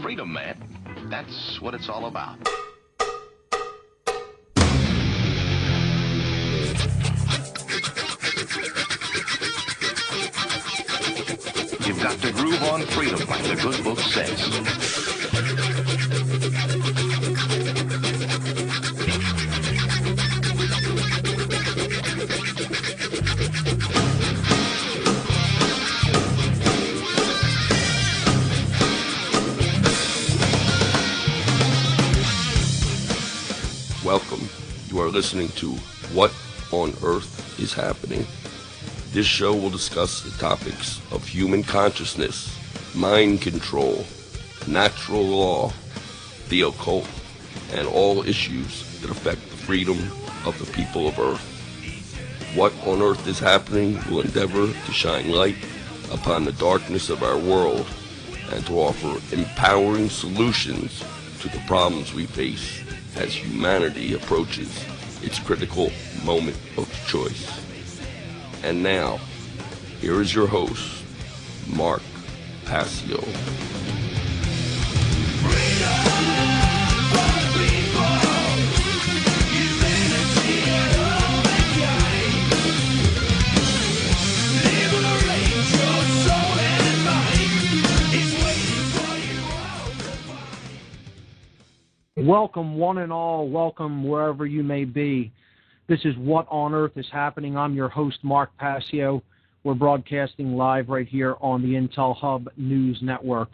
freedom, man. That's what it's all about. You've got to groove on freedom, like the good book says. Welcome. You are listening to What on Earth is Happening. This show will discuss the topics of human consciousness, mind control, natural law, the occult, and all issues that affect the freedom of the people of Earth. What on Earth is Happening will endeavor to shine light upon the darkness of our world and to offer empowering solutions to the problems we face as humanity approaches its critical moment of choice. And now, here is your host, Mark Passio. Welcome, one and all. Welcome wherever you may be. This is What on Earth is Happening. I'm your host, Mark Passio. We're broadcasting live right here on the Intel Hub News Network.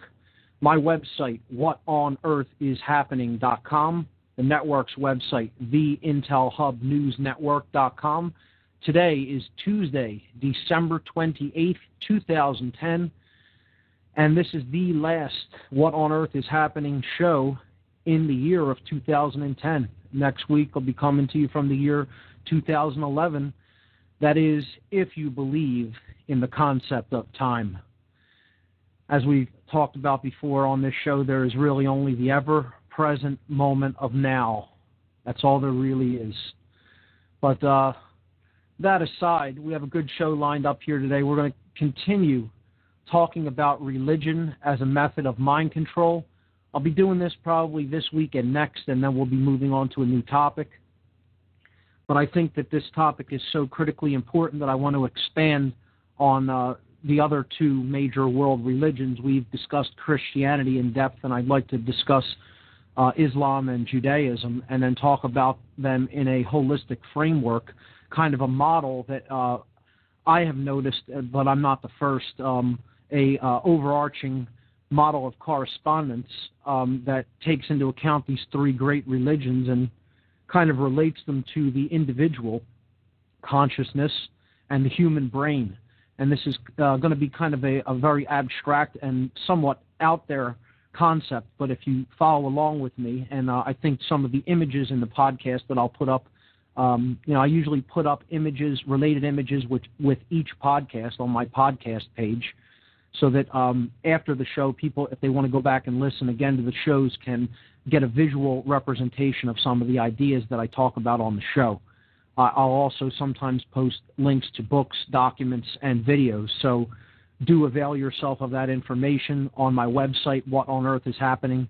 My website, whatonearthishappening.com. The network's website, theintelhubnewsnetwork.com. Today is Tuesday, December 28th, 2010. And this is the last What on Earth is Happening show in the year of 2010. Next week I'll be coming to you from the year 2011. That is, if you believe in the concept of time. As we've talked about before on this show, there is really only the ever-present moment of now. That's all there really is. But that aside, we have a good show lined up here today. We're going to continue talking about religion as a method of mind control. I'll be doing this probably this week and next, and then we'll be moving on to a new topic. But I think that this topic is so critically important that I want to expand on the other two major world religions. We've discussed Christianity in depth, and I'd like to discuss Islam and Judaism, and then talk about them in a holistic framework, kind of a model that I have noticed, but I'm not the first, overarching model of correspondence that takes into account these three great religions and kind of relates them to the individual consciousness and the human brain. And this is going to be kind of a very abstract and somewhat out there concept, but if you follow along with me, and I think some of the images in the podcast that I'll put up, I usually put up images, related images with each podcast on my podcast page, so that after the show, people, if they want to go back and listen again to the shows, can get a visual representation of some of the ideas that I talk about on the show. I'll also sometimes post links to books, documents, and videos, so do avail yourself of that information on my website, What on Earth is Happening,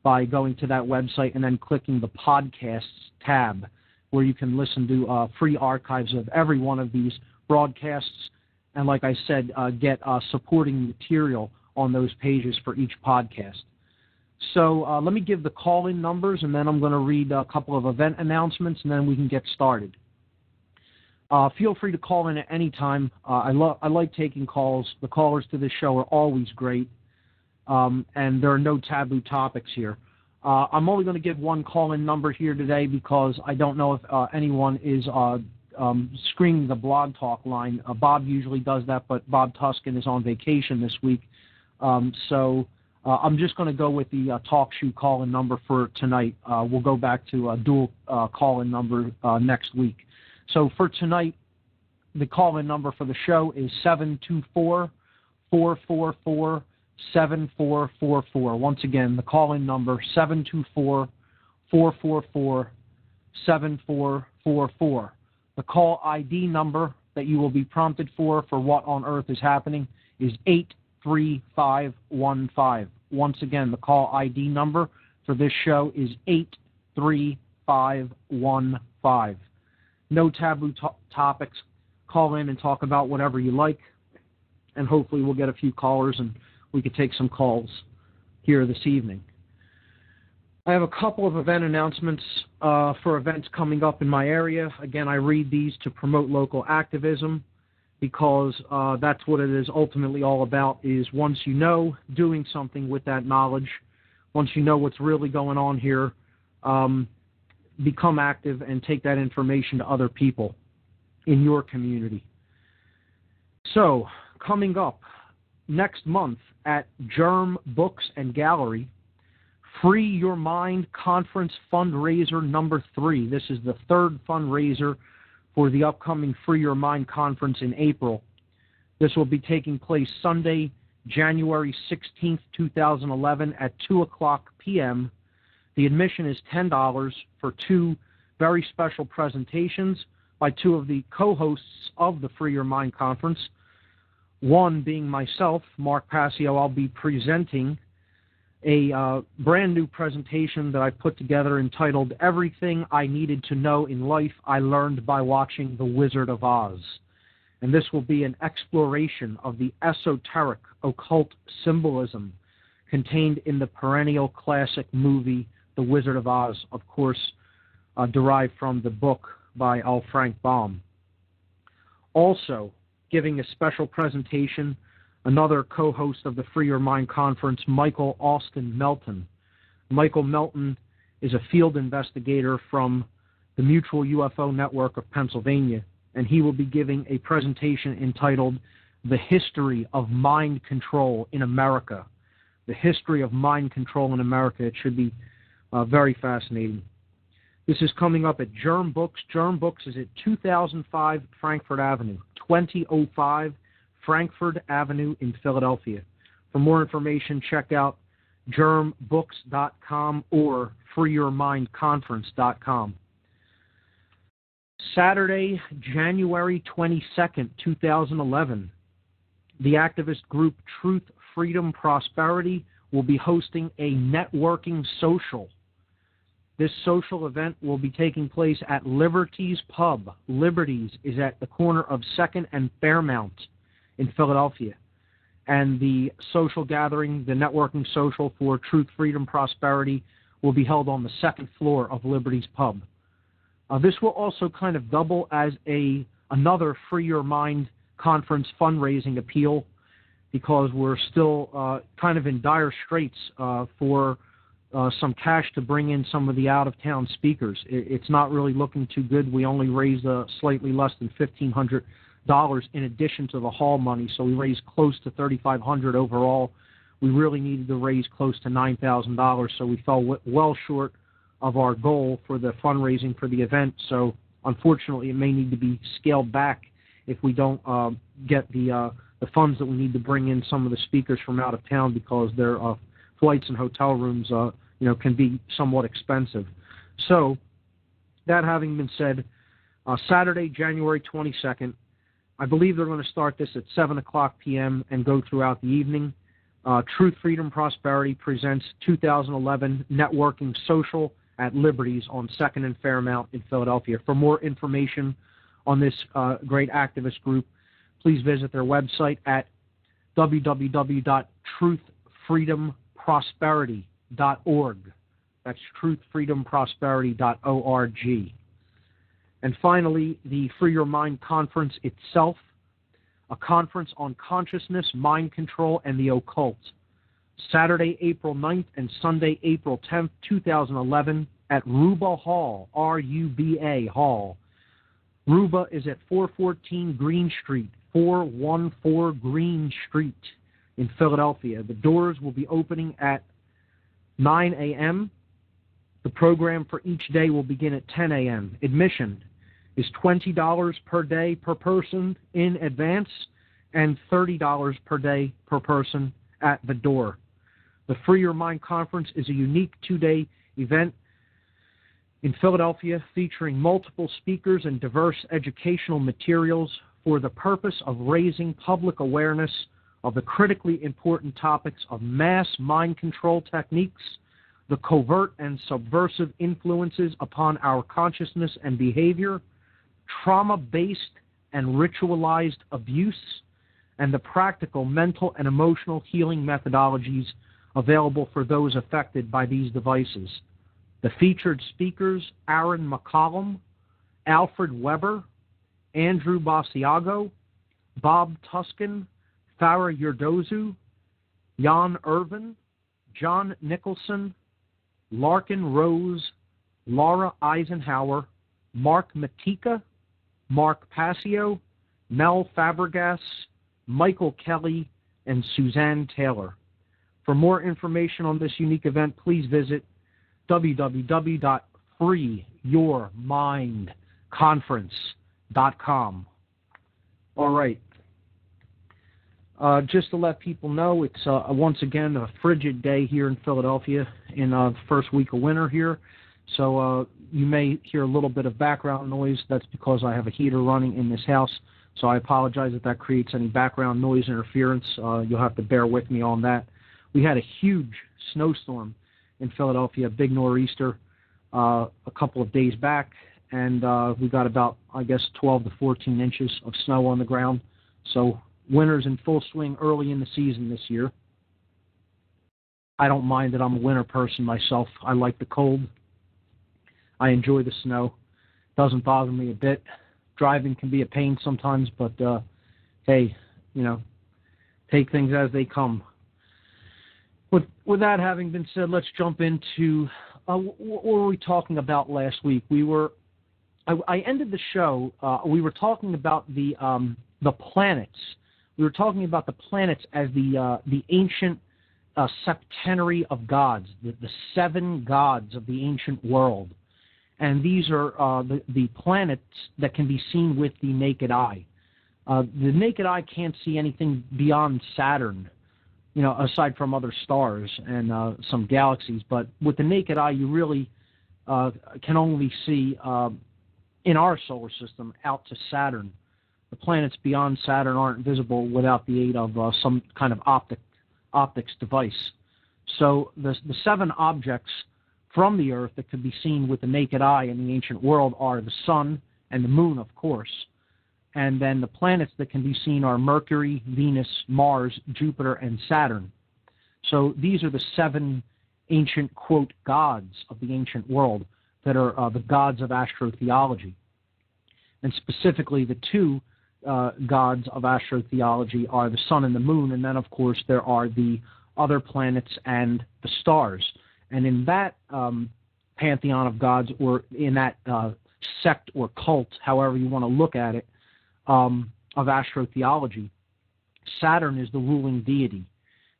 by going to that website and then clicking the Podcasts tab, where you can listen to free archives of every one of these broadcasts, and like I said, get supporting material on those pages for each podcast. So let me give the call-in numbers, and then I'm going to read a couple of event announcements, and then we can get started. Feel free to call in at any time. I like taking calls. The callers to this show are always great, and there are no taboo topics here. I'm only going to give one call-in number here today because I don't know if anyone is screening the Blog Talk line. Bob usually does that, but Bob Tuskin is on vacation this week. So I'm just going to go with the TalkShoe call-in number for tonight. We'll go back to a dual call-in number next week. So for tonight, the call-in number for the show is 724-444-7444. Once again, the call-in number, 724-444-7444. The call ID number that you will be prompted for What on Earth is Happening is 83515. Once again, the call ID number for this show is 83515. No taboo topics. Call in and talk about whatever you like, and hopefully we'll get a few callers and we could take some calls here this evening. I have a couple of event announcements for events coming up in my area. Again, I read these to promote local activism because that's what it is ultimately all about, is once you know, doing something with that knowledge. Once you know what's really going on here, become active and take that information to other people in your community. So, coming up next month at Germ Books and Gallery, Free Your Mind Conference Fundraiser number 3. This is the third fundraiser for the upcoming Free Your Mind Conference in April. This will be taking place Sunday, January 16th, 2011 at 2 o'clock p.m. The admission is $10 for 2 very special presentations by 2 of the co-hosts of the Free Your Mind Conference. One being myself, Mark Passio. I'll be presenting a brand new presentation that I put together entitled Everything I Needed to Know in Life I Learned by Watching The Wizard of Oz. And this will be an exploration of the esoteric occult symbolism contained in the perennial classic movie The Wizard of Oz, of course, derived from the book by L. Frank Baum. Also, giving a special presentation, another co-host of the Free Your Mind Conference, Michael Austin Melton. Michael Melton is a field investigator from the Mutual UFO Network of Pennsylvania, and he will be giving a presentation entitled The History of Mind Control in America. The history of mind control in America. It should be very fascinating. This is coming up at Germ Books. Germ Books is at 2005 Frankfurt Avenue, 2005 Frankfurt Avenue in Philadelphia. For more information, check out germbooks.com or freeyourmindconference.com. Saturday, January 22nd, 2011, the activist group Truth, Freedom, Prosperity will be hosting a networking social. This social event will be taking place at Liberty's Pub. Liberty's is at the corner of 2nd and Fairmount in Philadelphia. And the social gathering, the networking social for Truth, Freedom, Prosperity will be held on the 2nd floor of Liberty's Pub. This will also kind of double as another Free Your Mind Conference fundraising appeal, because we're still kind of in dire straits for some cash to bring in some of the out-of-town speakers. It's not really looking too good. We only raised slightly less than $1,500 in addition to the hall money, so we raised close to $3,500 overall. We really needed to raise close to $9,000, so we fell well short of our goal for the fundraising for the event. So unfortunately, it may need to be scaled back if we don't get the funds that we need to bring in some of the speakers from out of town, because their flights and hotel rooms can be somewhat expensive. So that having been said, Saturday, January 22nd, I believe they're going to start this at 7 o'clock p.m. and go throughout the evening. Truth, Freedom, Prosperity presents 2011 Networking Social at Liberty's on 2nd and Fairmount in Philadelphia. For more information on this great activist group, please visit their website at www.truthfreedomprosperity.org. That's truthfreedomprosperity.org. And finally, the Free Your Mind Conference itself, a conference on consciousness, mind control, and the occult. Saturday, April 9th and Sunday, April 10th, 2011 at Ruba Hall, R-U-B-A Hall. Ruba is at 414 Green Street, 414 Green Street in Philadelphia. The doors will be opening at 9 a.m. The program for each day will begin at 10 a.m. Admission is $20 per day per person in advance and $30 per day per person at the door. The Free Your Mind Conference is a unique 2-day event in Philadelphia featuring multiple speakers and diverse educational materials for the purpose of raising public awareness of the critically important topics of mass mind control techniques, the covert and subversive influences upon our consciousness and behavior, trauma-based and ritualized abuse, and the practical mental and emotional healing methodologies available for those affected by these devices. The featured speakers, Aaron McCollum, Alfred Weber, Andrew Basiago, Bob Tuskin, Farah Yurdozu, Jan Irvin, John Nicholson, Larkin Rose, Laura Eisenhower, Mark Matika, Mark Passio, Mel Fabregas, Michael Kelly, and Suzanne Taylor. For more information on this unique event, please visit www.freeyourmindconference.com. All right. Just to let people know, it's once again a frigid day here in Philadelphia in the first week of winter here. So you may hear a little bit of background noise. That's because I have a heater running in this house. So I apologize if that creates any background noise interference. You'll have to bear with me on that. We had a huge snowstorm in Philadelphia, a big nor'easter, a couple of days back. And we got about, 12 to 14 inches of snow on the ground. So winter's in full swing early in the season this year. I don't mind that I'm a winter person myself. I like the cold. I enjoy the snow. Doesn't bother me a bit. Driving can be a pain sometimes, but hey, take things as they come. With that having been said, let's jump into what were we talking about last week? I ended the show. We were talking about the planets. We were talking about the planets as the ancient septenary of gods, the seven gods of the ancient world. And these are the planets that can be seen with the naked eye. The naked eye can't see anything beyond Saturn, aside from other stars and some galaxies. But with the naked eye, you really can only see, in our solar system, out to Saturn. The planets beyond Saturn aren't visible without the aid of some kind of optics device. So the seven objects from the Earth that could be seen with the naked eye in the ancient world are the Sun and the Moon, of course. And then the planets that can be seen are Mercury, Venus, Mars, Jupiter, and Saturn. So these are the seven ancient, quote, gods of the ancient world that are the gods of astrotheology. And specifically, the two gods of astrotheology are the Sun and the Moon, and then, of course, there are the other planets and the stars. And in that pantheon of gods, or in that sect or cult, however you want to look at it, of astrotheology, Saturn is the ruling deity,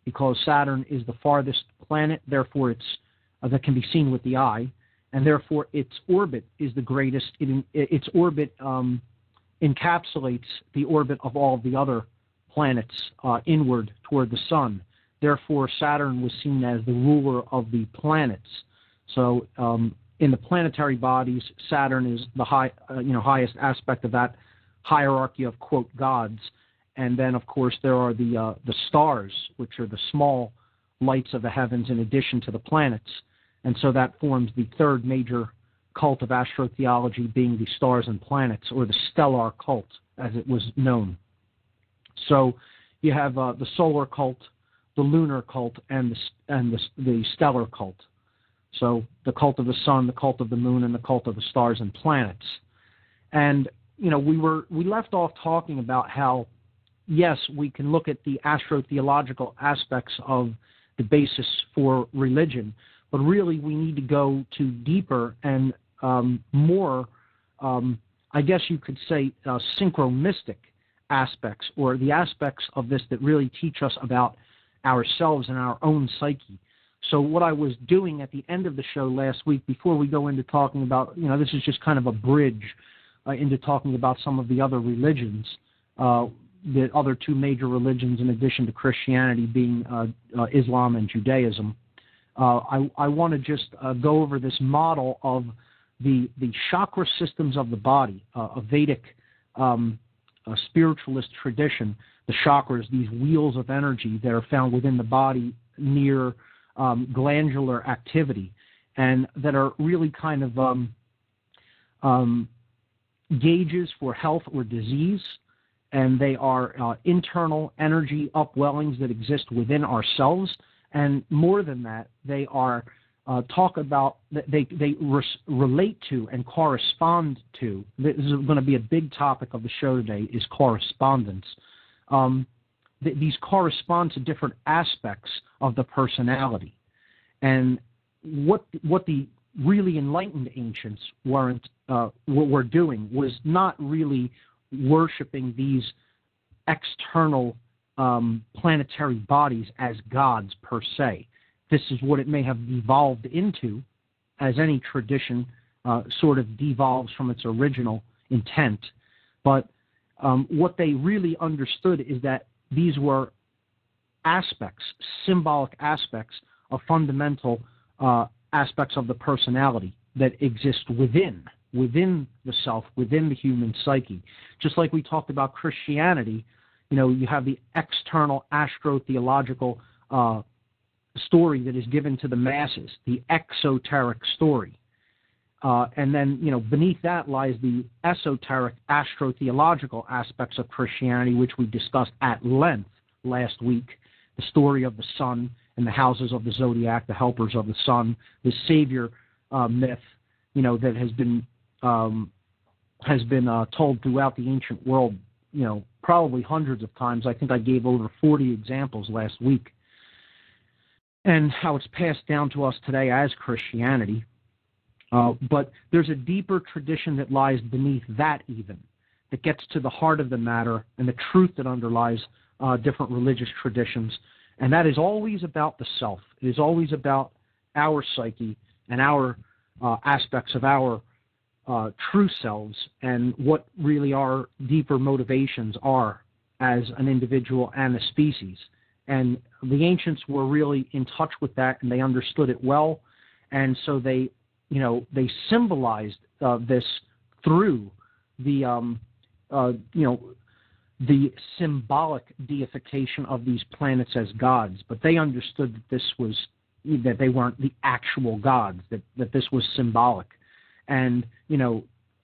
because Saturn is the farthest planet, therefore it's that can be seen with the eye, and therefore its orbit is the greatest. Its orbit encapsulates the orbit of all the other planets inward toward the sun. Therefore, Saturn was seen as the ruler of the planets. So, in the planetary bodies, Saturn is the highest aspect of that hierarchy of, quote, gods. And then, of course, there are the stars, which are the small lights of the heavens in addition to the planets. And so that forms the third major cult of astrotheology, being the stars and planets, or the stellar cult, as it was known. So you have the solar cult, the lunar cult, and the stellar cult. So the cult of the sun, the cult of the moon, and the cult of the stars and planets. And we left off talking about how, yes, we can look at the astrotheological aspects of the basis for religion, but really we need to go to deeper and more, I guess you could say, synchromystic aspects, or the aspects of this that really teach us about ourselves and our own psyche. So what I was doing at the end of the show last week, before we go into talking about, this is just kind of a bridge into talking about some of the other religions, the other two major religions in addition to Christianity being Islam and Judaism. I want to just go over this model of the chakra systems of the body, a Vedic spiritualist tradition, the chakras, these wheels of energy that are found within the body near glandular activity, and that are really kind of gauges for health or disease, and they are internal energy upwellings that exist within ourselves. And more than that, they are relate to and correspond to. This is going to be a big topic of the show today, is correspondence. These correspond to different aspects of the personality. And what the really enlightened ancients were doing was not really worshiping these external planetary bodies as gods per se. This is what it may have devolved into, as any tradition sort of devolves from its original intent. But what they really understood is that these were aspects, symbolic aspects of fundamental aspects of the personality that exist within the self, within the human psyche. Just like we talked about Christianity, you have the external astro-theological story that is given to the masses, the exoteric story. And then, beneath that lies the esoteric astro-theological aspects of Christianity, which we discussed at length last week. The story of the sun and the houses of the zodiac, the helpers of the sun, the savior myth, that has been told throughout the ancient world, probably hundreds of times. I think I gave over 40 examples last week. And how it's passed down to us today as Christianity. But there's a deeper tradition that lies beneath that even, that gets to the heart of the matter and the truth that underlies different religious traditions. And that is always about the self. It is always about our psyche and our aspects of our true selves and what really our deeper motivations are as an individual and a species. And the ancients were really in touch with that, and they understood it well. And so they symbolized this through the symbolic deification of these planets as gods. But they understood that they weren't the actual gods, that this was symbolic. And,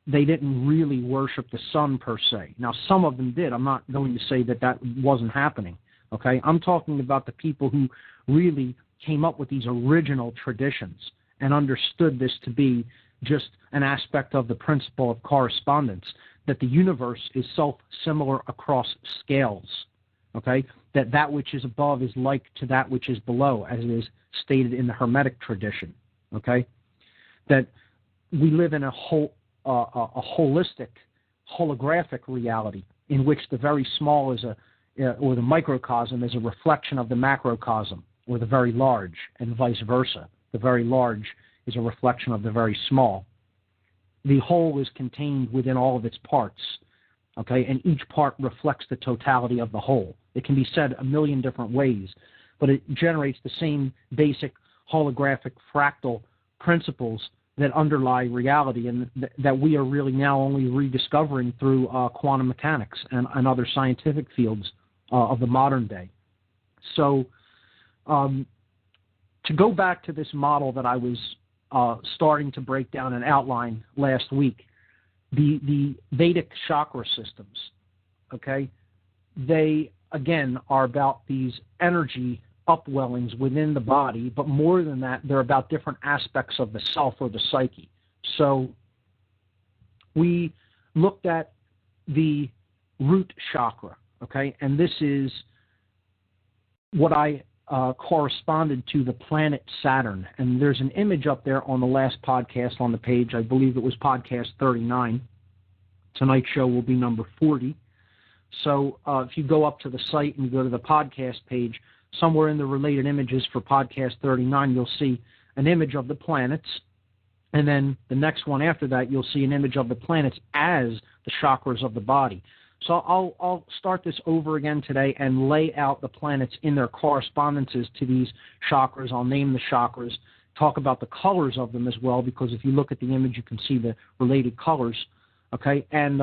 they didn't really worship the sun per se. Now, some of them did. I'm not going to say that wasn't happening. Okay, I'm talking about the people who really came up with these original traditions and understood this to be just an aspect of the principle of correspondence, that the universe is self-similar across scales, okay, that which is above is like to that which is below, as it is stated in the Hermetic tradition, okay, that we live in a holistic, holographic reality in which the very small is or the microcosm is a reflection of the macrocosm, or the very large, and vice versa. The very large is a reflection of the very small. The whole is contained within all of its parts, okay, and each part reflects the totality of the whole. It can be said a million different ways, but it generates the same basic holographic fractal principles that underlie reality, and that we are really now only rediscovering through quantum mechanics and other scientific fields of the modern day. So to go back to this model that I was starting to break down and outline last week, the Vedic chakra systems, okay, they, again, are about these energy upwellings within the body, but more than that, they're about different aspects of the self or the psyche. So we looked at the root chakra, okay, and this is what I corresponded to the planet Saturn. And there's an image up there on the last podcast on the page. I believe it was podcast 39. Tonight's show will be number 40. So if you go up to the site and you go to the podcast page, somewhere in the related images for podcast 39, you'll see an image of the planets. And then the next one after that, you'll see an image of the planets as the chakras of the body. So I'll start this over again today and lay out the planets in their correspondences to these chakras. I'll name the chakras, talk about the colors of them as well, because if you look at the image, you can see the related colors. Okay, and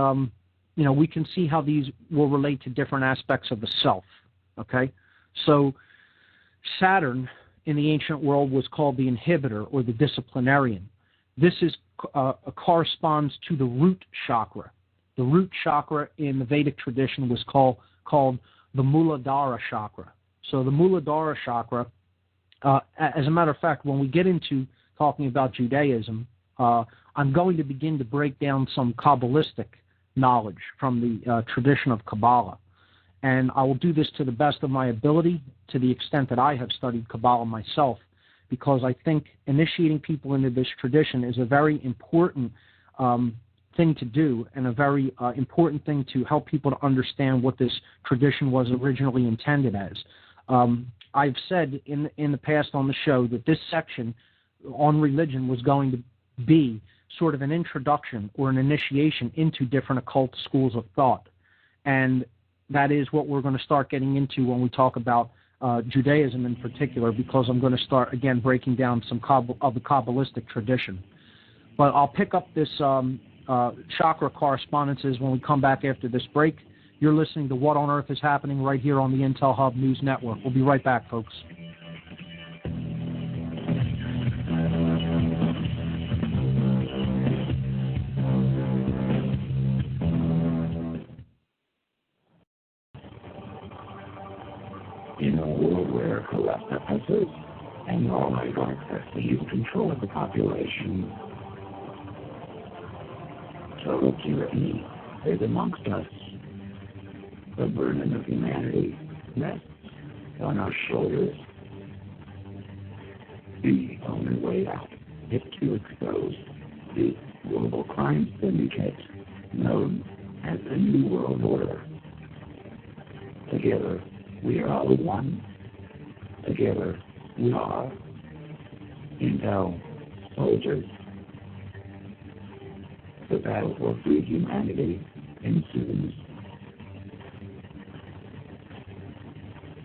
we can see how these will relate to different aspects of the self. Okay, so Saturn in the ancient world was called the inhibitor or the disciplinarian. This corresponds to the root chakra. The root chakra in the Vedic tradition was called the Muladhara chakra. So the Muladhara chakra, as a matter of fact, when we get into talking about Judaism, I'm going to begin to break down some Kabbalistic knowledge from the tradition of Kabbalah. And I will do this to the best of my ability, to the extent that I have studied Kabbalah myself, because I think initiating people into this tradition is a very important thing to do, and a very important thing to help people to understand what this tradition was originally intended as. I've said in the past on the show that this section on religion was going to be sort of an introduction or an initiation into different occult schools of thought. And that is what we're going to start getting into when we talk about Judaism in particular, because I'm going to start, again, breaking down some of the Kabbalistic tradition. But I'll pick up this chakra correspondences when we come back after this break. You're listening to What on Earth is Happening right here on the Intel Hub News Network. We'll be right back, folks. In a world where corrupt oppressors and oligarchs have seized control of the population, total tyranny is amongst us. The burden of humanity rests on our shoulders. The only way out is to expose the global crime syndicate known as the New World Order. Together, we are all one. Together, we are Intel soldiers. The battle for free humanity ensues.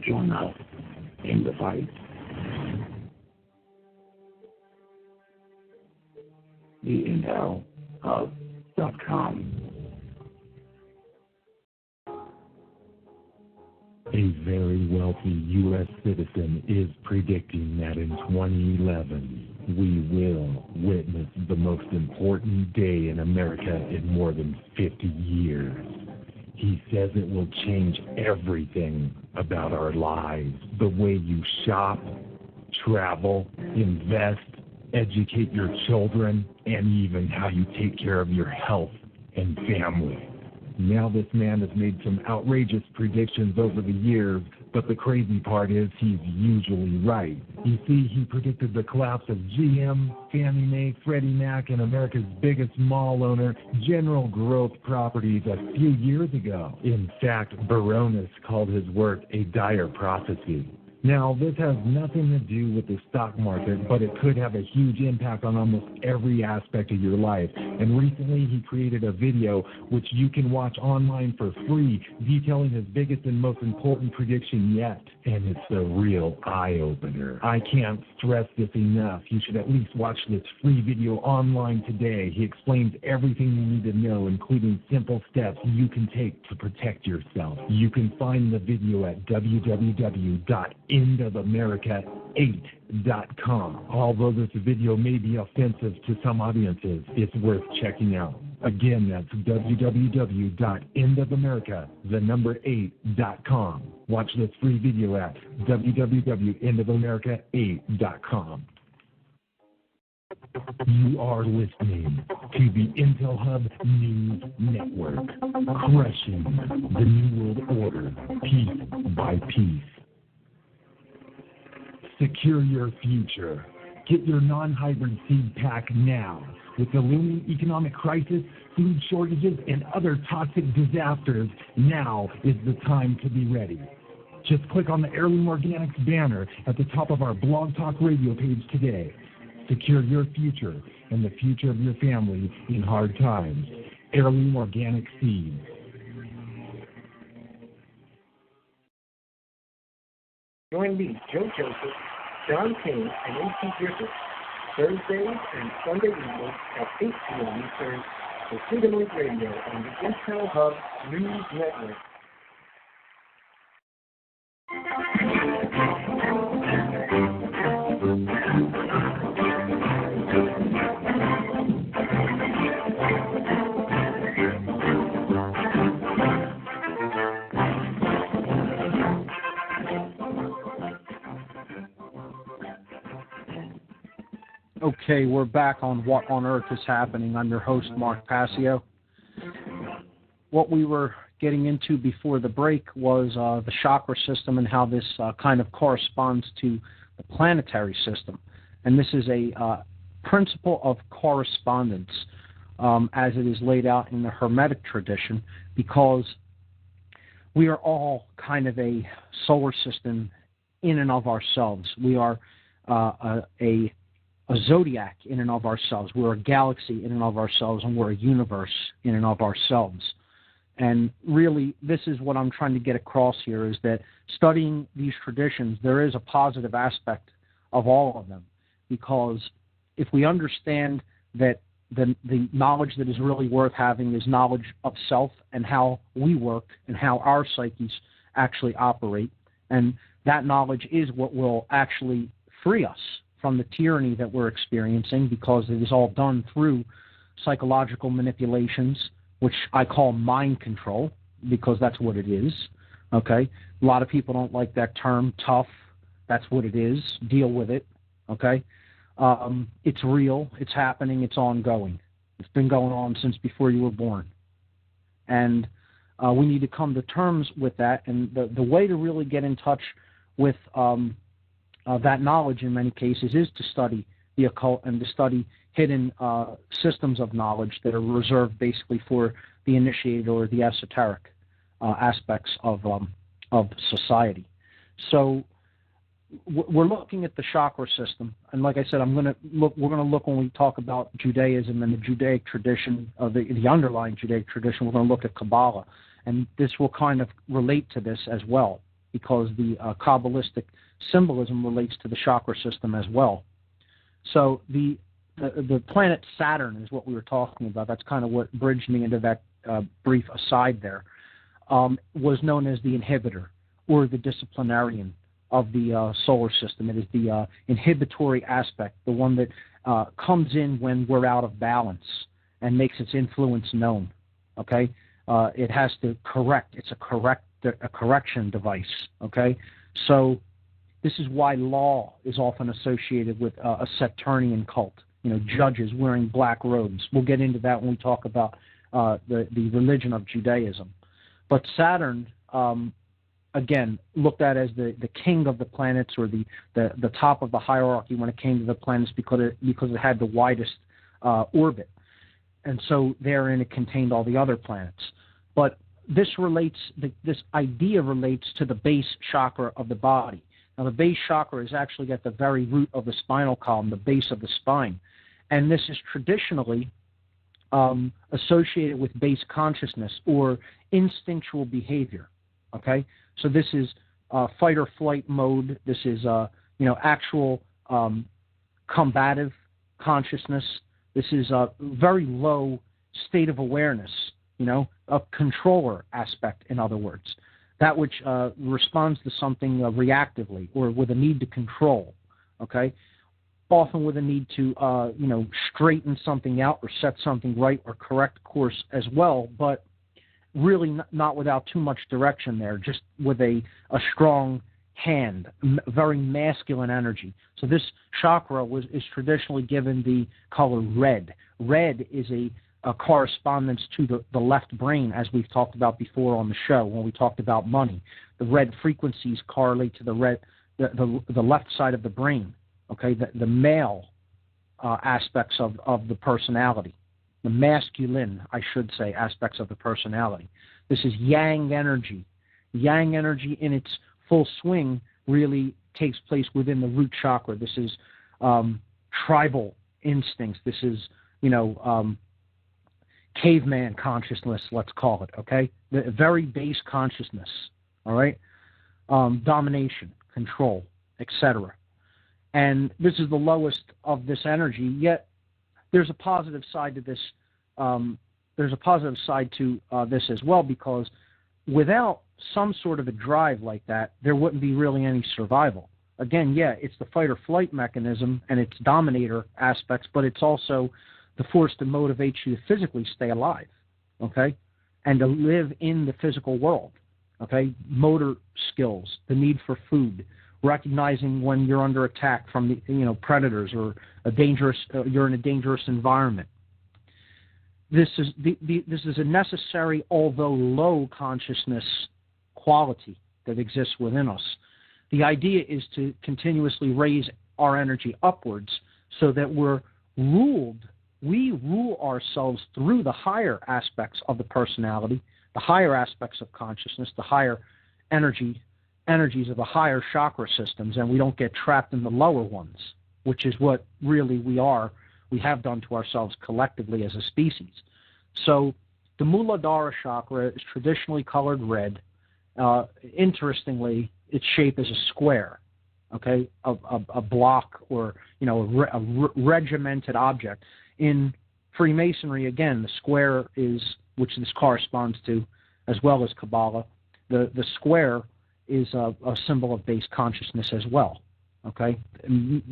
Join us in the fight. TheIntelHub.com. A very wealthy U.S. citizen is predicting that in 2011, we will witness the most important day in America in more than 50 years. He says it will change everything about our lives. The way you shop, travel, invest, educate your children, and even how you take care of your health and family. Now this man has made some outrageous predictions over the years, but the crazy part is he's usually right. You see, he predicted the collapse of GM, Fannie Mae, Freddie Mac, and America's biggest mall owner, General Growth Properties, a few years ago. In fact, Baronis called his work a dire prophecy. Now, this has nothing to do with the stock market, but it could have a huge impact on almost every aspect of your life. And recently, he created a video which you can watch online for free, detailing his biggest and most important prediction yet. And it's a real eye-opener. I can't stress this enough. You should at least watch this free video online today. He explains everything you need to know, including simple steps you can take to protect yourself. You can find the video at www.endofamerica8.com. Although this video may be offensive to some audiences, it's worth checking out. Again, that's www.endofamerica8.com. Watch this free video at www.endofamerica8.com. You are listening to the Intel Hub News Network, crushing the New World Order piece by piece. Secure your future. Get your non-hybrid seed pack now. With the looming economic crisis, food shortages, and other toxic disasters, now is the time to be ready. Just click on the Heirloom Organics banner at the top of our Blog Talk Radio page today. Secure your future and the future of your family in hard times. Heirloom Organic Seeds. Join me, Joe Joseph, John Kane, and A.T. Griffith, Thursdays and Sunday evenings at 8 p.m. Eastern, for Freedom Link Radio on the Intel Hub News Network. Okay, we're back on What on Earth is Happening. I'm your host, Mark Passio. What we were getting into before the break was the chakra system and how this kind of corresponds to the planetary system. And this is a principle of correspondence as it is laid out in the Hermetic tradition, because we are all kind of a solar system in and of ourselves. We are a zodiac in and of ourselves. We're a galaxy in and of ourselves, and we're a universe in and of ourselves. And really, this is what I'm trying to get across here, is that studying these traditions, there is a positive aspect of all of them, because if we understand that the knowledge that is really worth having is knowledge of self and how we work and how our psyches actually operate, and that knowledge is what will actually free us from the tyranny that we're experiencing, because it is all done through psychological manipulations, which I call mind control, because that's what it is, okay? A lot of people don't like that term, tough. That's what it is. Deal with it, okay? It's real. It's happening. It's ongoing. It's been going on since before you were born. And we need to come to terms with that, and the way to really get in touch with that knowledge in many cases is to study the occult and to study hidden systems of knowledge that are reserved basically for the initiated or the esoteric aspects of society. So we're looking at the chakra system, and like I said, we're going to look when we talk about Judaism and the Judaic tradition, the underlying Judaic tradition. We're going to look at Kabbalah, and this will kind of relate to this as well, because the Kabbalistic symbolism relates to the chakra system as well. So the planet Saturn is what we were talking about. That's kind of what bridged me into that brief aside there. Was known as the inhibitor or the disciplinarian of the solar system. It is the inhibitory aspect, the one that comes in when we're out of balance and makes its influence known. Okay, it has to correct. It's a correction device. Okay, so this is why law is often associated with a Saturnian cult. Judges wearing black robes. We'll get into that when we talk about the religion of Judaism. But Saturn, again, looked at as the king of the planets, or the top of the hierarchy when it came to the planets, because it had the widest orbit. And so therein it contained all the other planets. But this idea relates to the base chakra of the body. Now, the base chakra is actually at the very root of the spinal column, the base of the spine. And this is traditionally associated with base consciousness or instinctual behavior. Okay? So this is fight or flight mode. This is, actual combative consciousness. This is a very low state of awareness, a controller aspect, in other words. That which responds to something reactively or with a need to control, okay? Often with a need to, straighten something out or set something right or correct course as well, but really not without too much direction there, just with a strong hand, very masculine energy. So this chakra is traditionally given the color red. Red is a correspondence to the left brain, as we've talked about before on the show when we talked about money. The red frequencies correlate to the left side of the brain, okay, the male aspects of the personality, the masculine, I should say, aspects of the personality. This is yang energy. Yang energy in its full swing really takes place within the root chakra. This is tribal instincts. This is, caveman consciousness, let's call it, okay? The very base consciousness, all right? Domination, control, etc. And this is the lowest of this energy, yet there's a positive side to this there's a positive side to this as well, because without some sort of a drive like that, there wouldn't be really any survival. Again, yeah, it's the fight or flight mechanism and its dominator aspects, but it's also the force that motivates you to physically stay alive, okay, and to live in the physical world, okay, motor skills, the need for food, recognizing when you're under attack from the predators or you're in a dangerous environment. This is a necessary, although low, consciousness quality that exists within us. The idea is to continuously raise our energy upwards so that we rule ourselves through the higher aspects of the personality, the higher aspects of consciousness, the higher energies of the higher chakra systems, and we don't get trapped in the lower ones, which is what really we have done to ourselves collectively as a species. So the Muladhara chakra is traditionally colored red. Interestingly, its shape is a square, okay, a block or a regimented object. In Freemasonry, again, the square is, which this corresponds to, as well as Kabbalah, the square is a symbol of base consciousness as well, okay,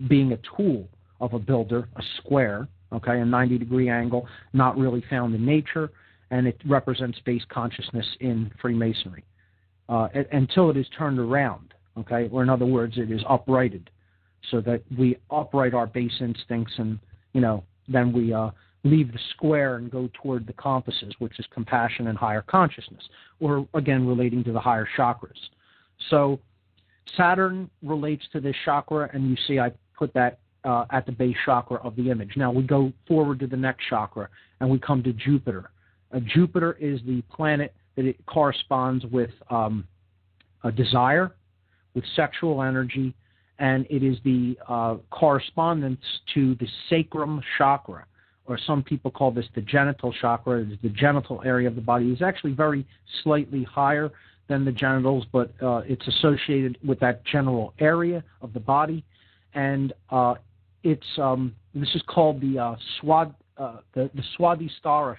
being a tool of a builder, a square, okay, a 90-degree angle, not really found in nature, and it represents base consciousness in Freemasonry until it is turned around, okay, or in other words, it is uprighted, so that we upright our base instincts and, then we leave the square and go toward the compasses, which is compassion and higher consciousness, or again, relating to the higher chakras. So Saturn relates to this chakra, and you see I put that at the base chakra of the image. Now we go forward to the next chakra, and we come to Jupiter. Jupiter is the planet that it corresponds with a desire, with sexual energy, and it is the correspondence to the sacrum chakra, or some people call this the genital chakra. It is the genital area of the body. It's actually very slightly higher than the genitals, but it's associated with that general area of the body, and this is called the Swadhisthana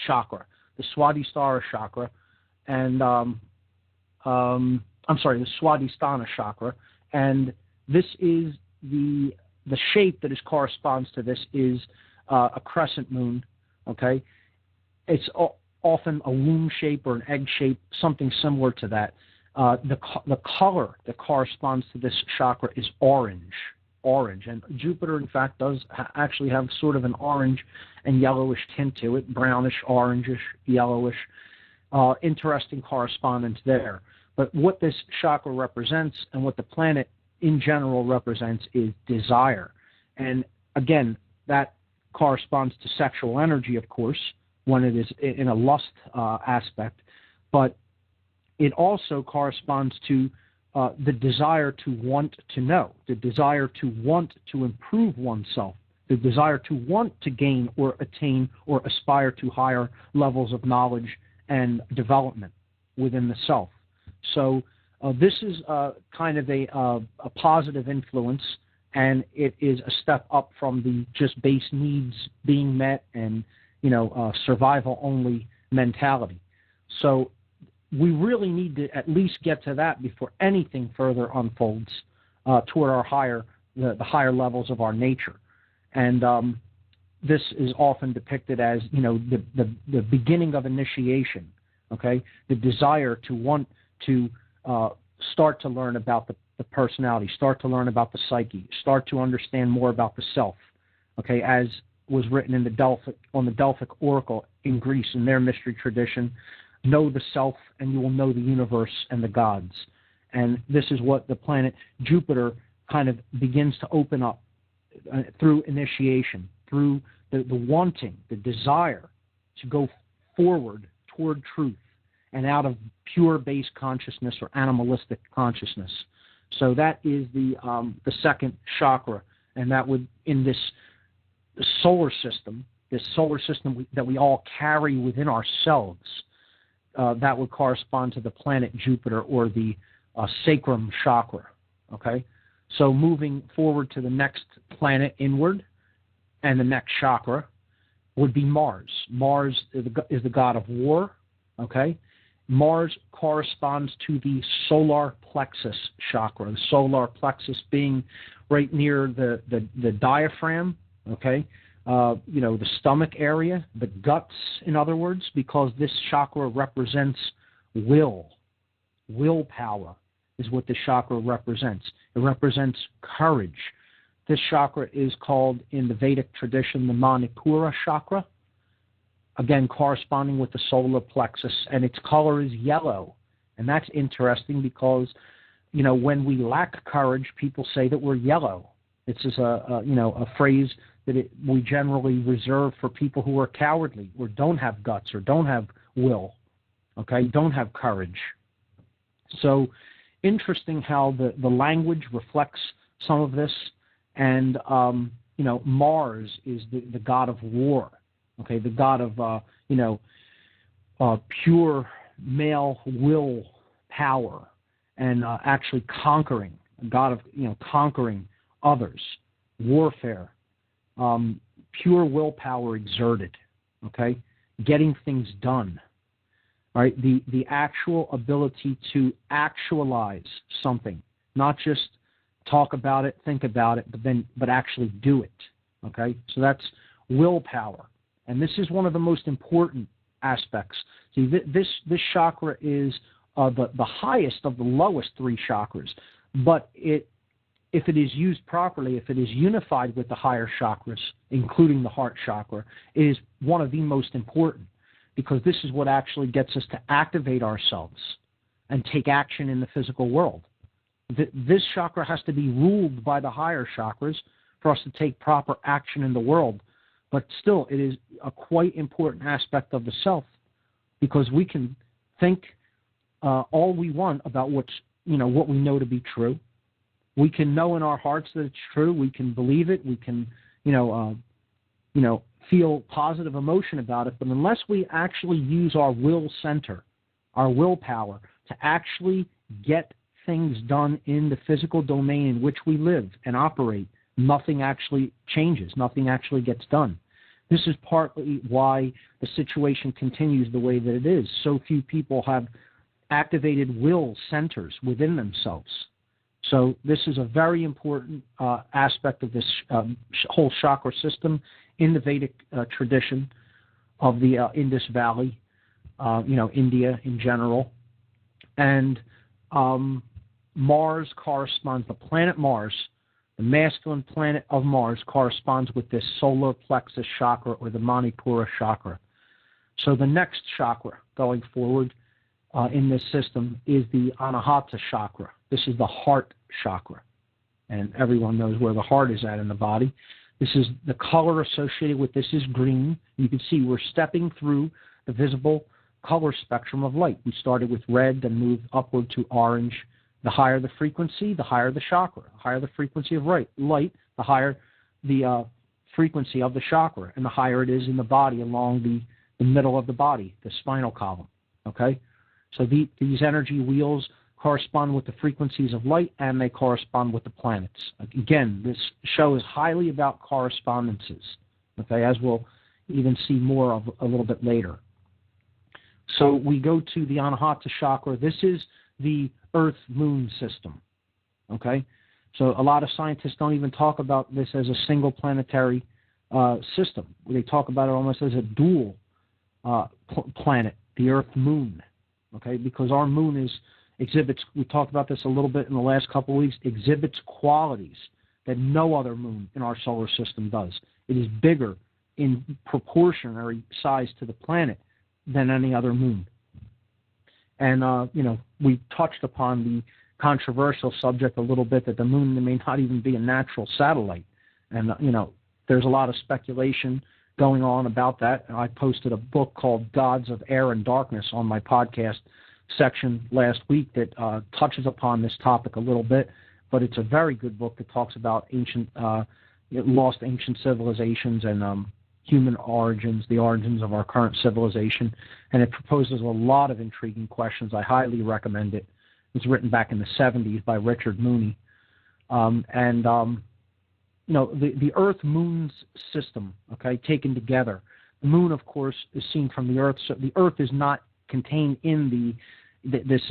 chakra, the Swadhisthana chakra, and the Swadhisthana chakra, and this is the shape that corresponds to this is a crescent moon, okay? It's often a womb shape or an egg shape, something similar to that. The color that corresponds to this chakra is orange, and Jupiter, in fact, does actually have sort of an orange and yellowish tint to it, brownish, orangish, yellowish. Interesting correspondence there. But what this chakra represents and what the planet in general represents is desire. And again, that corresponds to sexual energy, of course, when it is in a lust aspect, but it also corresponds to the desire to want to know, the desire to want to improve oneself, the desire to want to gain or attain or aspire to higher levels of knowledge and development within the self. So this is kind of a positive influence, and it is a step up from the just base needs being met and survival-only mentality. So we really need to at least get to that before anything further unfolds toward our the higher levels of our nature. And this is often depicted as, the beginning of initiation, okay? The desire to want to start to learn about the personality, start to learn about the psyche, start to understand more about the self, okay, as was written in on the Delphic Oracle in Greece in their mystery tradition. Know the self and you will know the universe and the gods. And this is what the planet Jupiter kind of begins to open up through initiation, through the wanting, the desire to go forward toward truth and out of pure base consciousness or animalistic consciousness. So that is the second chakra, and that would, in this solar system that we all carry within ourselves, that would correspond to the planet Jupiter or the sacrum chakra, okay? So moving forward to the next planet inward and the next chakra, would be Mars. Mars is the god of war, okay? Mars corresponds to the solar plexus chakra, the solar plexus being right near the diaphragm, okay? The stomach area, the guts, in other words, because this chakra represents willpower is what this chakra represents. It represents courage. This chakra is called, in the Vedic tradition, the Manipura chakra, again corresponding with the solar plexus, and its color is yellow. And that's interesting because, when we lack courage, people say that we're yellow. This is a phrase that we generally reserve for people who are cowardly or don't have guts or don't have will, okay, don't have courage. So interesting how the language reflects some of this. And, Mars is the god of war, okay, the god of, pure male will power and actually conquering, a god of, conquering others, warfare, pure willpower exerted, okay, getting things done, right, the actual ability to actualize something, not just talk about it, think about it, but actually do it, okay? So that's willpower. And this is one of the most important aspects. See, this chakra is the highest of the lowest three chakras, but if it is used properly, if it is unified with the higher chakras, including the heart chakra, it is one of the most important, because this is what actually gets us to activate ourselves and take action in the physical world. This chakra has to be ruled by the higher chakras for us to take proper action in the world. But still, it is a quite important aspect of the self, because we can think all we want about what we know to be true. We can know in our hearts that it's true. We can believe it. We can, feel positive emotion about it. But unless we actually use our will center, our willpower, to actually get things done in the physical domain in which we live and operate, nothing actually changes. Nothing actually gets done. This is partly why the situation continues the way that it is. So few people have activated will centers within themselves. So this is a very important aspect of this whole chakra system in the Vedic tradition of the Indus Valley, India in general. And Mars corresponds, the planet Mars, the masculine planet of Mars, corresponds with this solar plexus chakra, or the Manipura chakra. So the next chakra going forward in this system is the Anahata chakra. This is the heart chakra. And everyone knows where the heart is at in the body. This is the color associated with this is green. You can see we're stepping through the visible color spectrum of light. We started with red, then moved upward to orange. The higher the frequency, the higher the chakra. The higher the frequency of light, the higher the frequency of the chakra, and the higher it is in the body along the middle of the body, the spinal column. Okay? So these energy wheels correspond with the frequencies of light, and they correspond with the planets. Again, this show is highly about correspondences, okay, as we'll even see more of a little bit later. So we go to the Anahata chakra. This is the Earth-Moon system, okay? So a lot of scientists don't even talk about this as a single planetary system. They talk about it almost as a dual planet, the Earth-Moon, okay? Because our moon exhibits, we talked about this a little bit in the last couple of weeks, exhibits qualities that no other moon in our solar system does. It is bigger in proportionary size to the planet than any other moon. And, we touched upon the controversial subject a little bit that the moon may not even be a natural satellite. And, there's a lot of speculation going on about that. I posted a book called Gods of Air and Darkness on my podcast section last week that touches upon this topic a little bit, but it's a very good book that talks about lost ancient civilizations and human origins, the origins of our current civilization, and it proposes a lot of intriguing questions. I highly recommend it. It was written back in the 70s by Richard Mooney. The Earth-Moon's system, okay, taken together, The moon, of course, is seen from the Earth. So the Earth is not contained in this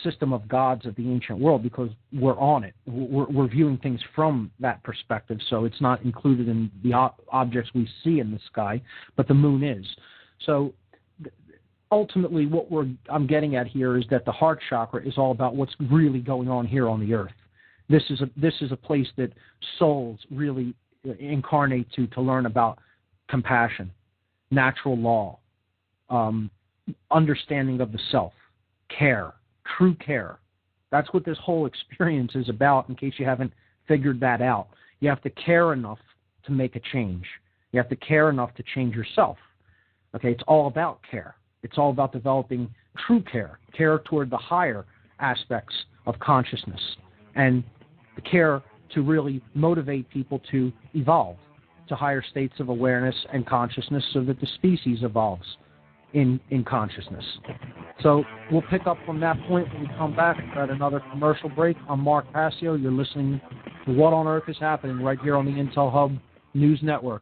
system of gods of the ancient world because we're on it. We're viewing things from that perspective, so it's not included in the objects we see in the sky, but the moon is. So ultimately, what I'm getting at here is that the heart chakra is all about what's really going on here on the Earth. This is a place that souls really incarnate to learn about compassion, natural law, understanding of the self, care, true care. That's what this whole experience is about, in case you haven't figured that out. You have to care enough to make a change. You have to care enough to change yourself. Okay, it's all about care. It's all about developing true care toward the higher aspects of consciousness, and the care to really motivate people to evolve to higher states of awareness and consciousness so that the species evolves in consciousness. So we'll pick up from that point when we come back at another commercial break. I'm Mark Passio. You're listening to What on Earth is Happening right here on the Intel Hub News Network.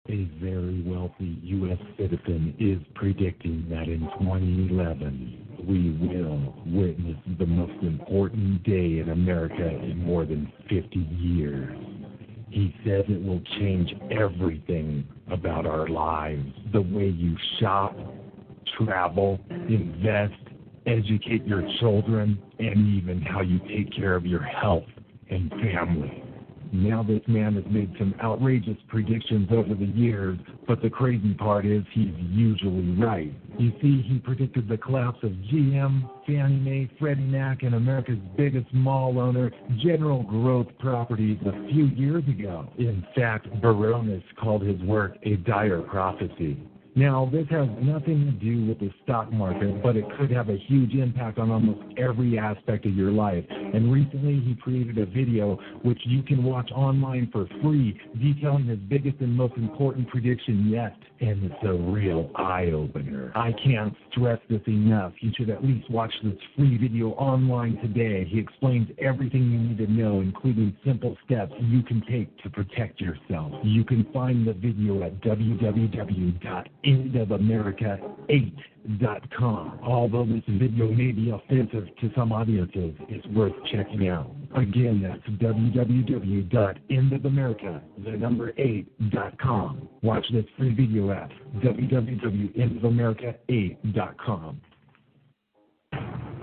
A very wealthy U.S. citizen is predicting that in 2011, we will witness the most important day in America in more than 50 years. He says it will change everything about our lives, the way you shop, travel, invest, educate your children, and even how you take care of your health and family. Now this man has made some outrageous predictions over the years, but the crazy part is he's usually right. You see, he predicted the collapse of GM, Fannie Mae, Freddie Mac, and America's biggest mall owner, General Growth Properties, a few years ago. In fact, Baronis called his work a dire prophecy. Now, this has nothing to do with the stock market, but it could have a huge impact on almost every aspect of your life. And recently, he created a video which you can watch online for free, detailing his biggest and most important prediction yet. And it's a real eye-opener. I can't stress this enough. You should at least watch this free video online today. He explains everything you need to know, including simple steps you can take to protect yourself. You can find the video at www.endofamerica8.com. Although this video may be offensive to some audiences, it's worth checking out. Again, that's www.endofamerica8.com. Watch this free video at www.endofamerica8.com.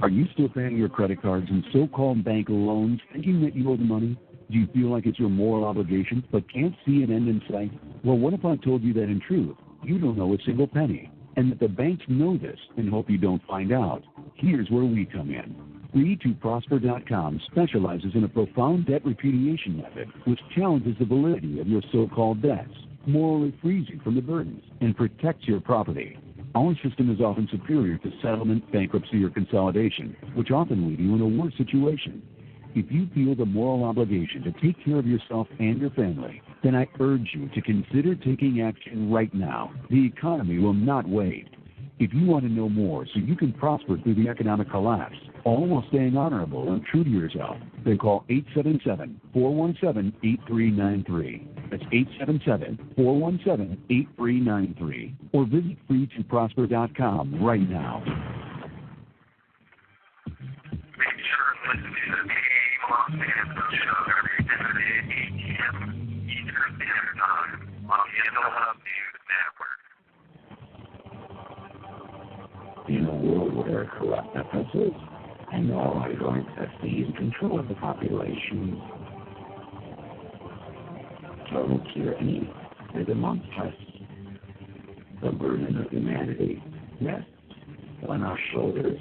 Are you still paying your credit cards and so-called bank loans thinking that you owe the money? Do you feel like it's your moral obligation but can't see an end in sight? Well, what if I told you that in truth, you don't owe a single penny, and that the banks know this and hope you don't find out? Here's where we come in. Free2Prosper.com specializes in a profound debt repudiation method which challenges the validity of your so-called debts, morally frees you from the burdens, and protects your property. Our system is often superior to settlement, bankruptcy, or consolidation, which often leave you in a worse situation. If you feel the moral obligation to take care of yourself and your family, then I urge you to consider taking action right now. The economy will not wait. If you want to know more so you can prosper through the economic collapse, all while staying honorable and true to yourself, then call 877-417-8393. That's 877-417-8393. Or visit free2prosper.com right now. Make sure to listen to the Game Los Santos show every Saturday at 8 p.m. Eastern Standard Time on the Intel Hub News Network. In a world where corrupt efforts and all ongoing seize control of the population, total tyranny is amongst us. The burden of humanity rests on our shoulders.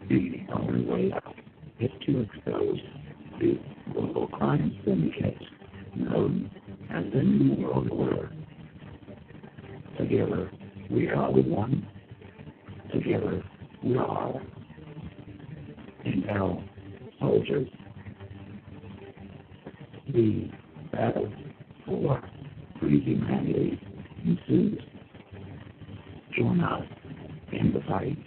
The only way out is to expose the global crime syndicate known as the New World Order. Together, we are one. Together, we are Intel soldiers. The battle for free humanity ensues. Join us in the fight.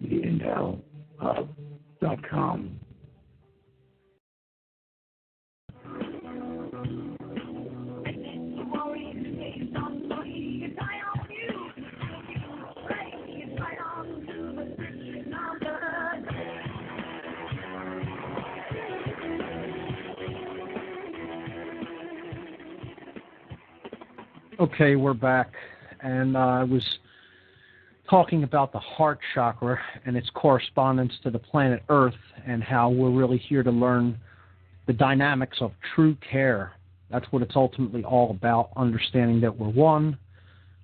The Intel Hub WOEIH.com. Okay, we're back, and I was talking about the heart chakra and its correspondence to the planet Earth and how we're really here to learn the dynamics of true care. That's what it's ultimately all about, understanding that we're one,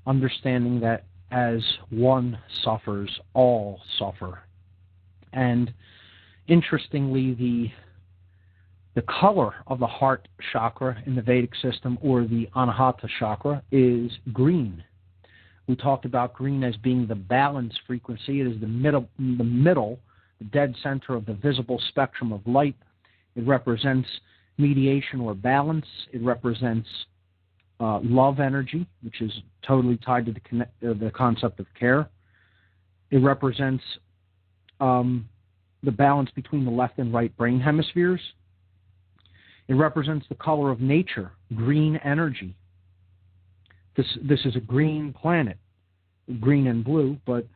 understanding that as one suffers, all suffer. And interestingly, the color of the heart chakra in the Vedic system, or the Anahata chakra, is green. We talked about green as being the balance frequency. It is the middle, the dead center of the visible spectrum of light. It represents mediation or balance. It represents love energy, which is totally tied to the concept of care. It represents the balance between the left and right brain hemispheres. It represents the color of nature, green energy. This is a green planet, green and blue, but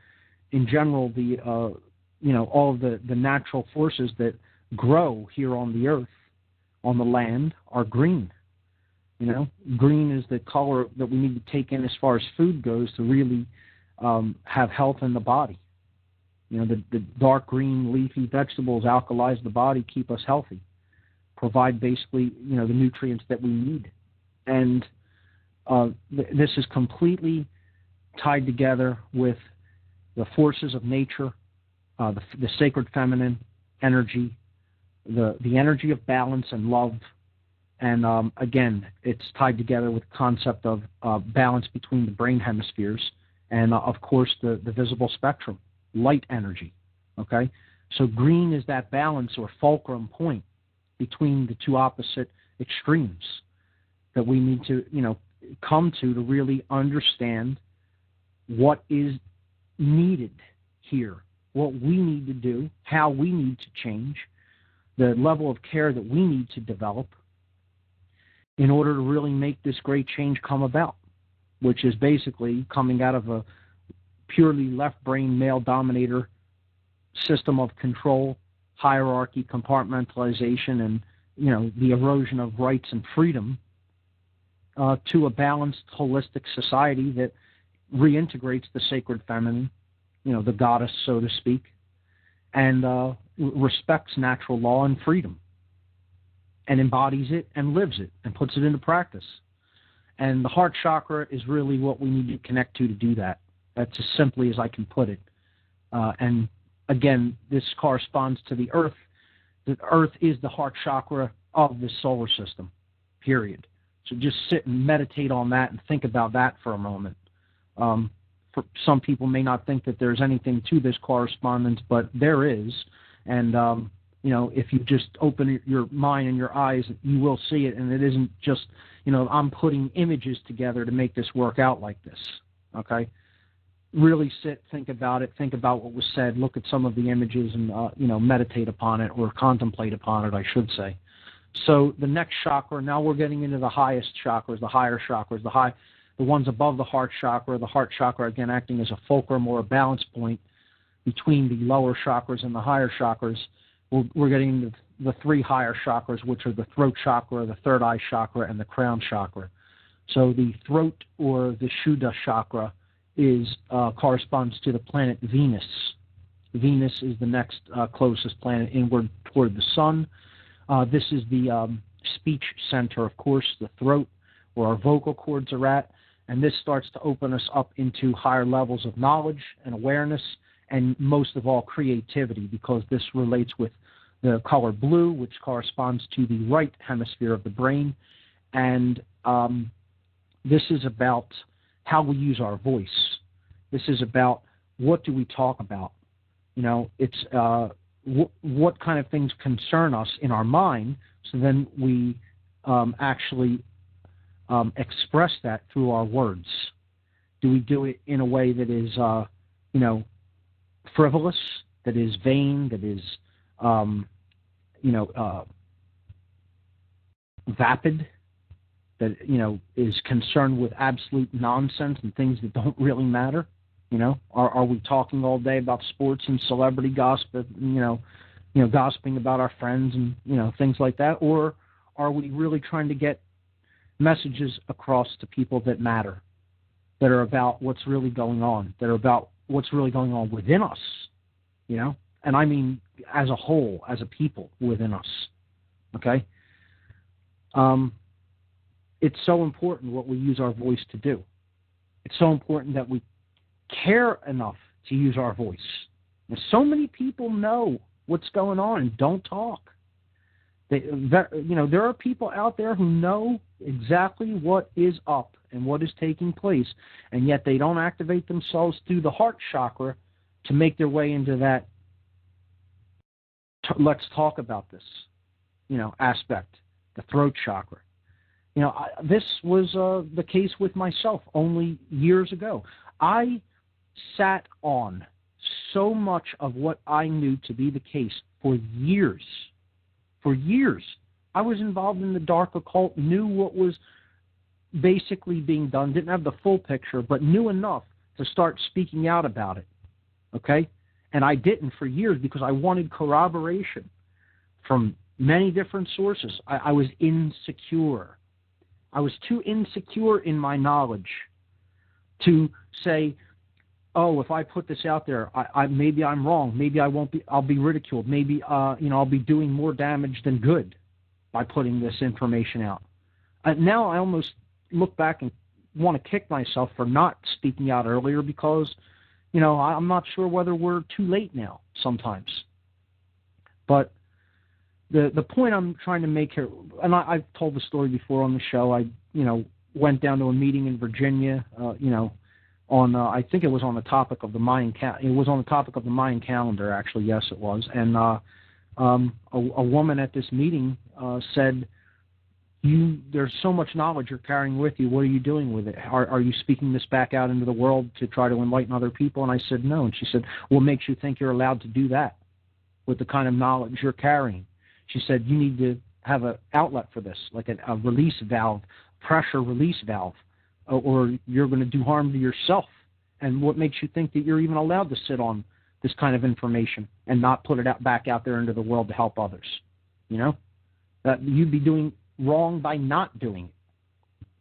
in general, all of the natural forces that grow here on the earth, on the land, are green. Green is the color that we need to take in as far as food goes to really have health in the body. The dark green leafy vegetables alkalize the body, keep us healthy, provide basically, the nutrients that we need. And this is completely tied together with the forces of nature, the sacred feminine energy, the energy of balance and love. And again, it's tied together with the concept of balance between the brain hemispheres and, of course, the visible spectrum, light energy. Okay? So green is that balance or fulcrum point between the two opposite extremes that we need to, come to really understand what is needed here, what we need to do, how we need to change, the level of care that we need to develop in order to really make this great change come about, which is basically coming out of a purely left brain male dominator system of control, hierarchy, compartmentalization, and the erosion of rights and freedom, to a balanced, holistic society that reintegrates the sacred feminine, the goddess, so to speak, and respects natural law and freedom, and embodies it and lives it and puts it into practice. And the heart chakra is really what we need to connect to do that. That's as simply as I can put it. And again, this corresponds to the Earth. The Earth is the heart chakra of the solar system, period. So just sit and meditate on that and think about that for a moment. For some people may not think that there's anything to this correspondence, but there is. And, if you just open your mind and your eyes, you will see it. And it isn't just, I'm putting images together to make this work out like this, okay? Really sit, think about it, think about what was said, look at some of the images and, meditate upon it, or contemplate upon it, I should say. So the next chakra, now we're getting into the highest chakras, the higher chakras, the ones above the heart chakra, again, acting as a fulcrum or a balance point between the lower chakras and the higher chakras. We're getting into the three higher chakras, which are the throat chakra, the third eye chakra, and the crown chakra. So the throat, or the Shuddha chakra, corresponds to the planet Venus. Venus is the next closest planet inward toward the sun. This is the speech center, of course, the throat, where our vocal cords are at. And this starts to open us up into higher levels of knowledge and awareness, and most of all, creativity, because this relates with the color blue, which corresponds to the right hemisphere of the brain. And this is about how we use our voice. This is about what do we talk about. It's what kind of things concern us in our mind, so then we actually express that through our words. Do we do it in a way that is, frivolous, that is vain, that is vapid, that, is concerned with absolute nonsense and things that don't really matter? Are we talking all day about sports and celebrity gossip, gossiping about our friends and, things like that? Or are we really trying to get messages across to people that matter, that are about what's really going on, that are about what's really going on within us, And I mean as a whole, as a people within us, okay? It's so important what we use our voice to do. It's so important that we care enough to use our voice. And so many people know what's going on and don't talk. There are people out there who know exactly what is up and what is taking place, and yet they don't activate themselves through the heart chakra to make their way into that let's talk about this, aspect, the throat chakra. This was the case with myself only years ago. I sat on so much of what I knew to be the case for years. For years. I was involved in the dark occult, knew what was basically being done, didn't have the full picture, but knew enough to start speaking out about it. Okay? And I didn't for years because I wanted corroboration from many different sources. I was insecure. I was too insecure in my knowledge to say, oh, if I put this out there, maybe I'm wrong. Maybe I won't be. I'll be ridiculed. Maybe I'll be doing more damage than good by putting this information out. Now I almost look back and want to kick myself for not speaking out earlier because, I'm not sure whether we're too late now sometimes. But the point I'm trying to make here, and I've told the story before on the show. I went down to a meeting in Virginia. On I think it was on the topic of the Mayan it was on the topic of the Mayan calendar, actually. Yes, it was. And a woman at this meeting said, there's so much knowledge you're carrying with you. What are you doing with it? Are you speaking this back out into the world to try to enlighten other people? And I said, no. And she said, what makes you think you're allowed to do that with the kind of knowledge you're carrying? She said, you need to have an outlet for this, like a release valve, pressure release valve, or you're going to do harm to yourself. And what makes you think that you're even allowed to sit on this kind of information and not put it back out there into the world to help others? That you'd be doing wrong by not doing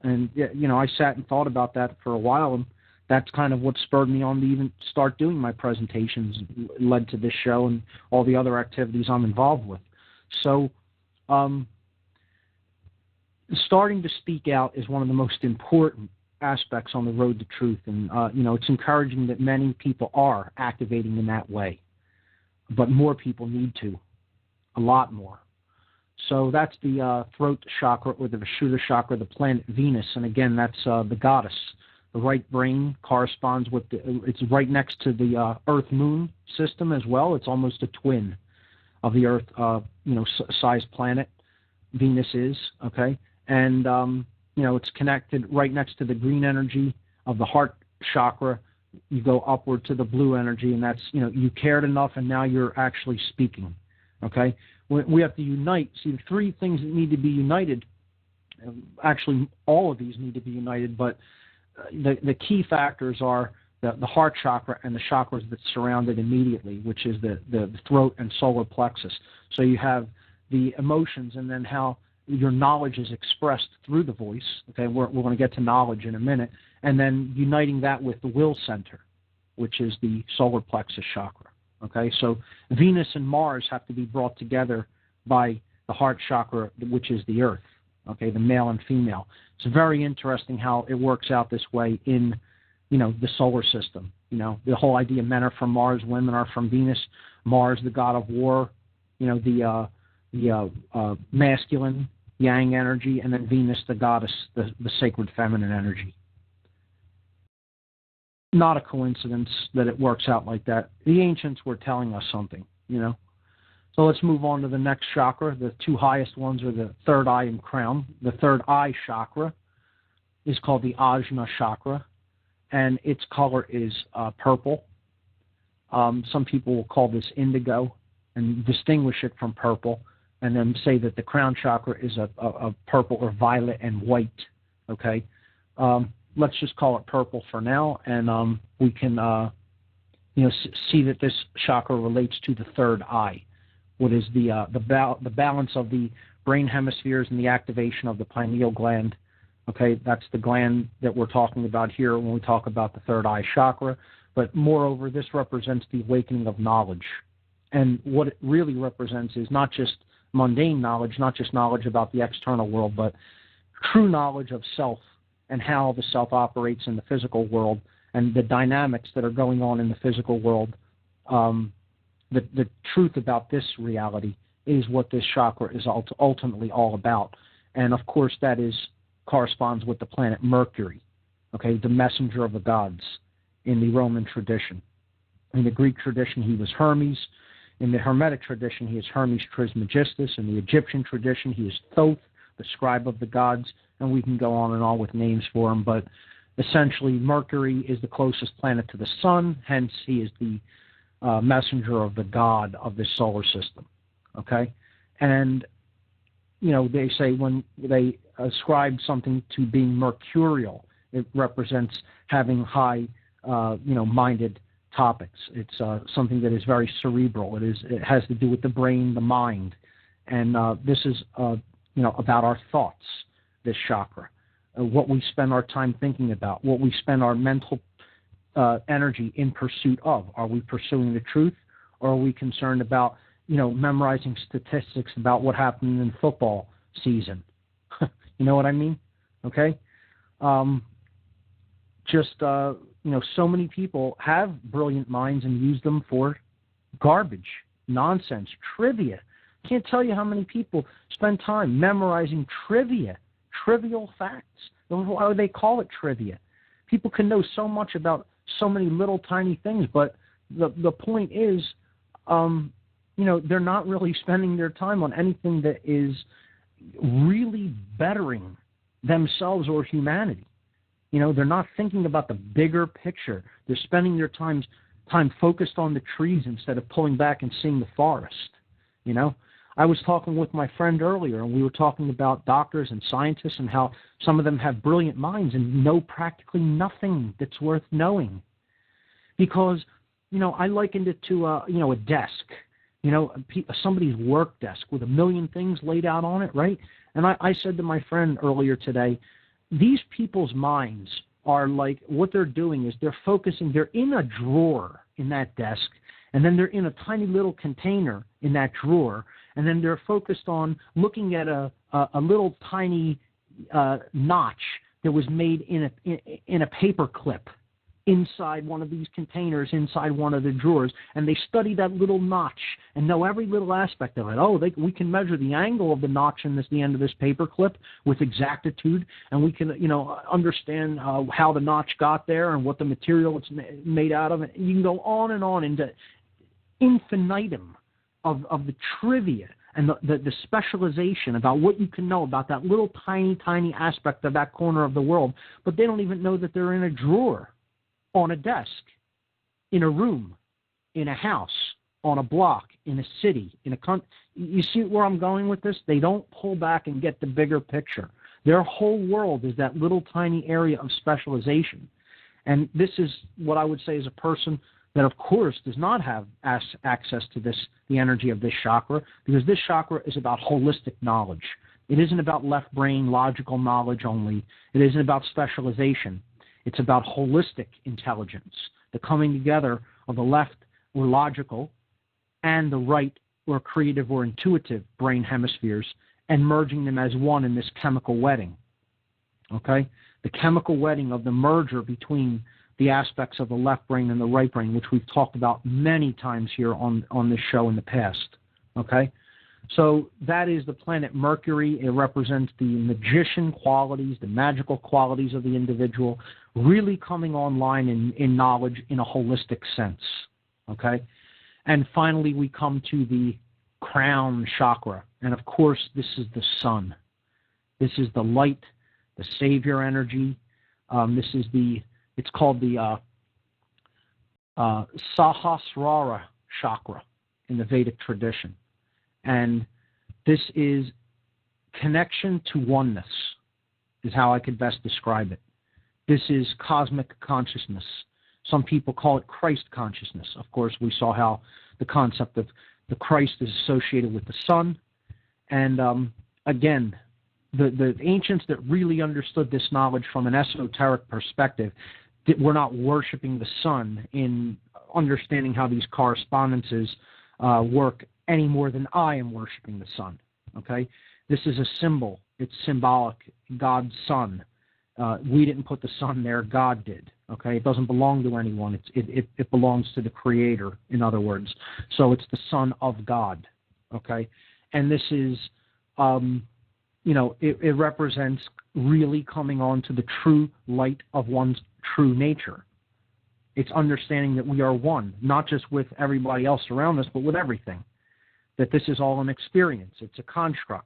it. And, I sat and thought about that for a while, and that's kind of what spurred me on to even start doing my presentations, led to this show and all the other activities I'm involved with. So starting to speak out is one of the most important aspects on the road to truth. And, it's encouraging that many people are activating in that way. But more people need to, a lot more. So that's the throat chakra, or the Vishuddha chakra, the planet Venus. And again, that's the goddess. The right brain corresponds with it's right next to the Earth-Moon system as well. It's almost a twin of the Earth, size planet. Venus is, okay? And, it's connected right next to the green energy of the heart chakra. You go upward to the blue energy, and that's, you cared enough, and now you're actually speaking, okay? We have to unite. See, the three things that need to be united, actually all of these need to be united, but the key factors are the heart chakra and the chakras that surround it immediately, which is the throat and solar plexus. So you have the emotions, and then how your knowledge is expressed through the voice. Okay, we're going to get to knowledge in a minute, and then uniting that with the will center, which is the solar plexus chakra. Okay, so Venus and Mars have to be brought together by the heart chakra, which is the earth. Okay, the male and female. It's very interesting how it works out this way in, the solar system. The whole idea: men are from Mars, women are from Venus. Mars, the god of war. The masculine yang energy, and then Venus, the goddess, the sacred feminine energy. Not a coincidence that it works out like that. The ancients were telling us something, So let's move on to the next chakra. The two highest ones are the third eye and crown. The third eye chakra is called the Ajna chakra, and its color is purple. Some people will call this indigo, and distinguish it from purple, and then say that the crown chakra is a purple or violet and white. Okay, let's just call it purple for now, and we can see that this chakra relates to the third eye, what is the balance of the brain hemispheres and the activation of the pineal gland. Okay, that's the gland that we're talking about here when we talk about the third eye chakra. But moreover, this represents the awakening of knowledge. And what it really represents is not just mundane knowledge, not just knowledge about the external world, but true knowledge of self and how the self operates in the physical world and the dynamics that are going on in the physical world. The truth about this reality is what this chakra is ultimately all about. And of course, that corresponds with the planet Mercury, okay, the messenger of the gods in the Roman tradition. In the Greek tradition, he was Hermes. In the Hermetic tradition, he is Hermes Trismegistus. In the Egyptian tradition, he is Thoth, the scribe of the gods, and we can go on and on with names for him, but essentially Mercury is the closest planet to the sun, hence he is the messenger of the god of this solar system, okay? And, they say when they ascribe something to being mercurial, it represents having high, minded topics. It's something that is very cerebral. It has to do with the brain, the mind, and this is, about our thoughts, this chakra, what we spend our time thinking about, what we spend our mental energy in pursuit of. Are we pursuing the truth, or are we concerned about, memorizing statistics about what happened in football season? You know what I mean? Okay? So many people have brilliant minds and use them for garbage, nonsense, trivia. Can't tell you how many people spend time memorizing trivia, trivial facts. Why would they call it trivia? People can know so much about so many little tiny things, but the point is, they're not really spending their time on anything that is really bettering themselves or humanity. They're not thinking about the bigger picture. They're spending their time focused on the trees instead of pulling back and seeing the forest. I was talking with my friend earlier, and we were talking about doctors and scientists and how some of them have brilliant minds and know practically nothing that's worth knowing. Because, I likened it to, a desk, somebody's work desk with a million things laid out on it, right? And I said to my friend earlier today, these people's minds are like, what they're doing is they're in a drawer in that desk, and then they're in a tiny little container in that drawer, and then they're focused on looking at a little tiny notch that was made in a paper clip inside one of these containers, inside one of the drawers, and they study that little notch and know every little aspect of it. Oh, we can measure the angle of the notch in the end of this paper clip with exactitude, and we can, understand how the notch got there and what the material it's made out of. You can go on and on into infinitum of the trivia and the specialization about what you can know about that little tiny aspect of that corner of the world, but they don't even know that they're in a drawer, on a desk, in a room, in a house, on a block, in a city, in a country. You see where I'm going with this? They don't pull back and get the bigger picture. Their whole world is that little tiny area of specialization. And this is what I would say is a person that, of course, does not have access to the energy of this chakra, because this chakra is about holistic knowledge. It isn't about left brain logical knowledge only. It isn't about specialization. It's about holistic intelligence, the coming together of the left or logical and the right or creative or intuitive brain hemispheres and merging them as one in this chemical wedding. Okay? The chemical wedding of the merger between the aspects of the left brain and the right brain, which we've talked about many times here on this show in the past. Okay? So that is the planet Mercury. It represents the magician qualities, the magical qualities of the individual, really coming online in knowledge in a holistic sense. Okay? And finally, we come to the crown chakra. And of course, this is the sun. This is the light, the savior energy. It's called the Sahasrara chakra. in the Vedic tradition. And this is connection to oneness, is how I could best describe it. This is cosmic consciousness. Some people call it Christ consciousness. Of course, we saw how the concept of the Christ is associated with the sun. And again, the ancients that really understood this knowledge from an esoteric perspective were not worshiping the sun in understanding how these correspondences work any more than I am worshiping the sun. Okay? This is a symbol. It's symbolic. God's sun. We didn't put the sun there. God did. Okay? It doesn't belong to anyone. It belongs to the Creator, in other words. So it's the Son of God. Okay? And this is, it represents really coming on to the true light of one's true nature. It's understanding that we are one, not just with everybody else around us, but with everything. That this is all an experience. It's a construct.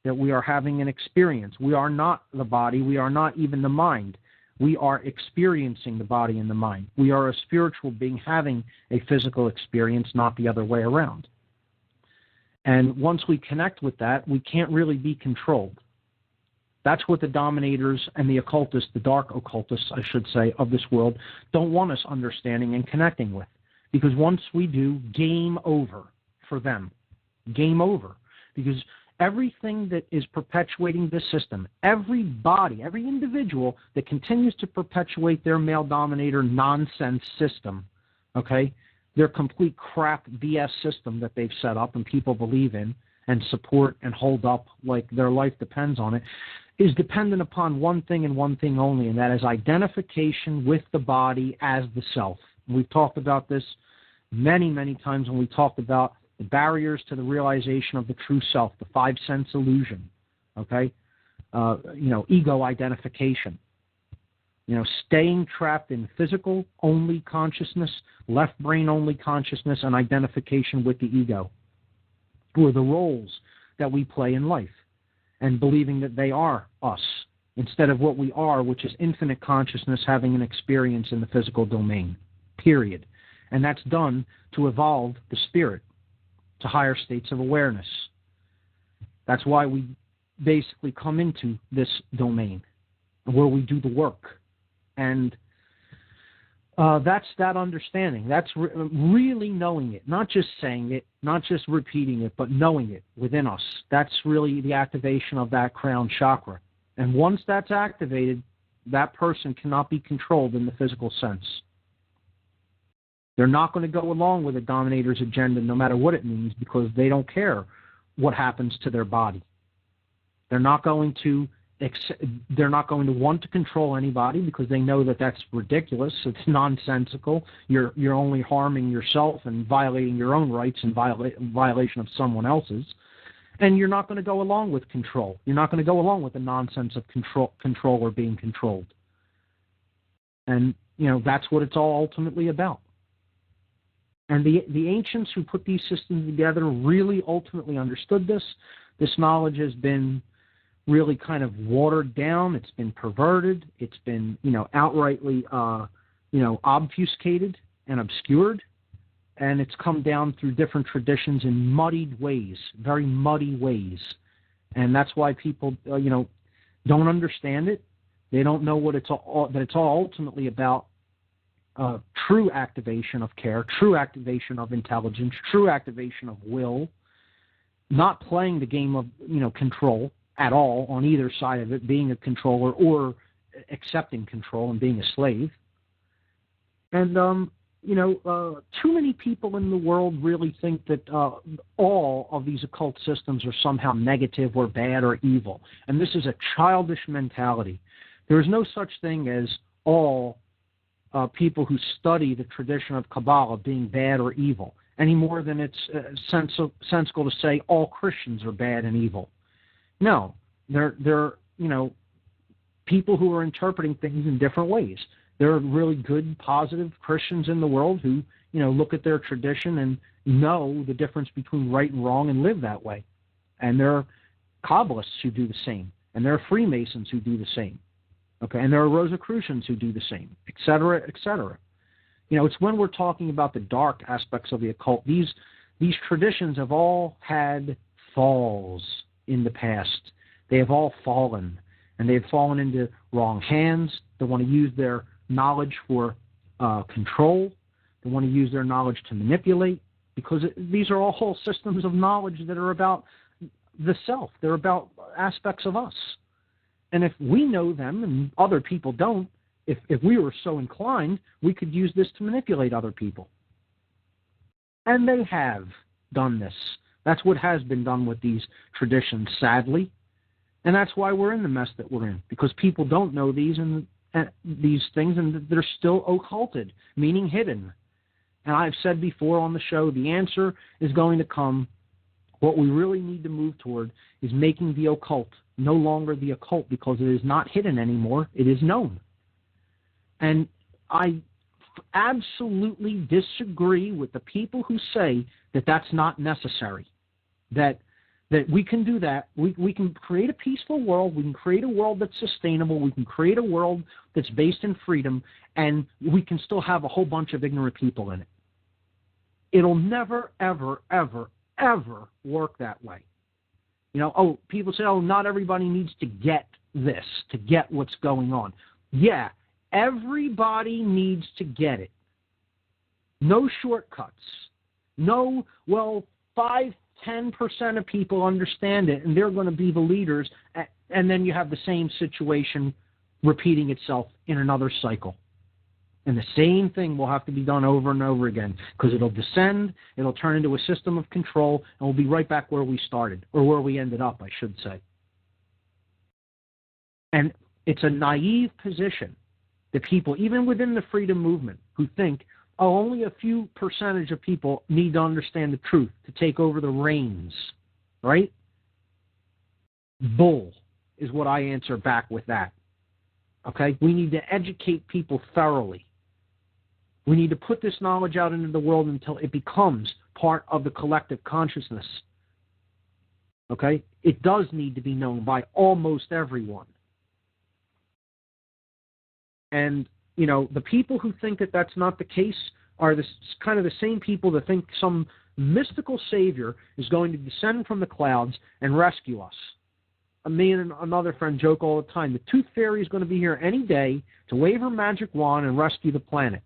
That we are having an experience. We are not the body. We are not even the mind. We are experiencing the body and the mind. We are a spiritual being having a physical experience, not the other way around. And once we connect with that, we can't really be controlled. That's what the dominators and the occultists, the dark occultists, I should say, of this world, don't want us understanding and connecting with. Because once we do, game over for them. Game over. Because everything that is perpetuating this system, every body, every individual that continues to perpetuate their male dominator nonsense system, okay, their complete crap BS system that they've set up and people believe in and support and hold up like their life depends on it, is dependent upon one thing and one thing only, and that is identification with the body as the self. We've talked about this many, many times when we talked about the barriers to the realization of the true self, the 5 sense illusion, okay? Ego identification. Staying trapped in physical-only consciousness, left brain-only consciousness, and identification with the ego, or the roles that we play in life, and believing that they are us, instead of what we are, which is infinite consciousness having an experience in the physical domain, period. And that's done to evolve the spirit to higher states of awareness. That's why we basically come into this domain, where we do the work. And that's that understanding. That's really knowing it, not just saying it, not just repeating it, but knowing it within us. That's really the activation of that crown chakra. And once that's activated, that person cannot be controlled in the physical sense. They're not going to go along with a dominator's agenda no matter what it means, because they don't care what happens to their body. They're not going to want to control anybody, because they know that that's ridiculous. It's nonsensical. You're only harming yourself and violating your own rights in violation of someone else's. And you're not going to go along with control. You're not going to go along with the nonsense of control or being controlled. And, that's what it's all ultimately about. And the ancients who put these systems together really ultimately understood this. This knowledge has been really kind of watered down. It's been perverted. It's been, outrightly, obfuscated and obscured. And it's come down through different traditions in muddied ways, very muddy ways. And that's why people, don't understand it. They don't know what that it's all ultimately about. True activation of care, true activation of intelligence, true activation of will, not playing the game of, control at all on either side of it, being a controller or accepting control and being a slave. And, too many people in the world really think that all of these occult systems are somehow negative or bad or evil. And this is a childish mentality. There is no such thing as all people who study the tradition of Kabbalah being bad or evil, any more than it's sensible to say all Christians are bad and evil. No, they're people who are interpreting things in different ways. There are really good, positive Christians in the world who, look at their tradition and know the difference between right and wrong and live that way. And there are Kabbalists who do the same, and there are Freemasons who do the same. Okay, and there are Rosicrucians who do the same, et cetera, et cetera. It's when we're talking about the dark aspects of the occult, these these traditions have all had falls in the past. They have all fallen, and they have fallen into wrong hands. They want to use their knowledge for control. They want to use their knowledge to manipulate, because these are all whole systems of knowledge that are about the self. They're about aspects of us. And if we know them and other people don't, if we were so inclined, we could use this to manipulate other people. And they have done this. That's what has been done with these traditions, sadly. And that's why we're in the mess that we're in, because people don't know these things, and they're still occulted, meaning hidden. And I've said before on the show, the answer is going to come. What we really need to move toward is making the occult no longer the occult, because it is not hidden anymore. It is known. And I absolutely disagree with the people who say that that's not necessary, that we can do that. We can create a peaceful world. We can create a world that's sustainable. We can create a world that's based in freedom, and we can still have a whole bunch of ignorant people in it. It'll never, ever, ever, ever work that way. People say, not everybody needs to get this, to get what's going on. Yeah, everybody needs to get it. No shortcuts. No, 5-10% of people understand it, and they're going to be the leaders, and then you have the same situation repeating itself in another cycle. And the same thing will have to be done over and over again, because it'll descend, it'll turn into a system of control, and we'll be right back where we started, or where we ended up, I should say. And it's a naive position that people, even within the freedom movement, who think, only a few percentage of people need to understand the truth to take over the reins, right? Bull is what I answer back with that. Okay? We need to educate people thoroughly. We need to put this knowledge out into the world until it becomes part of the collective consciousness. Okay? It does need to be known by almost everyone. And, the people who think that that's not the case are kind of the same people that think some mystical savior is going to descend from the clouds and rescue us. Me and another friend joke all the time, the Tooth Fairy is going to be here any day to wave her magic wand and rescue the planet.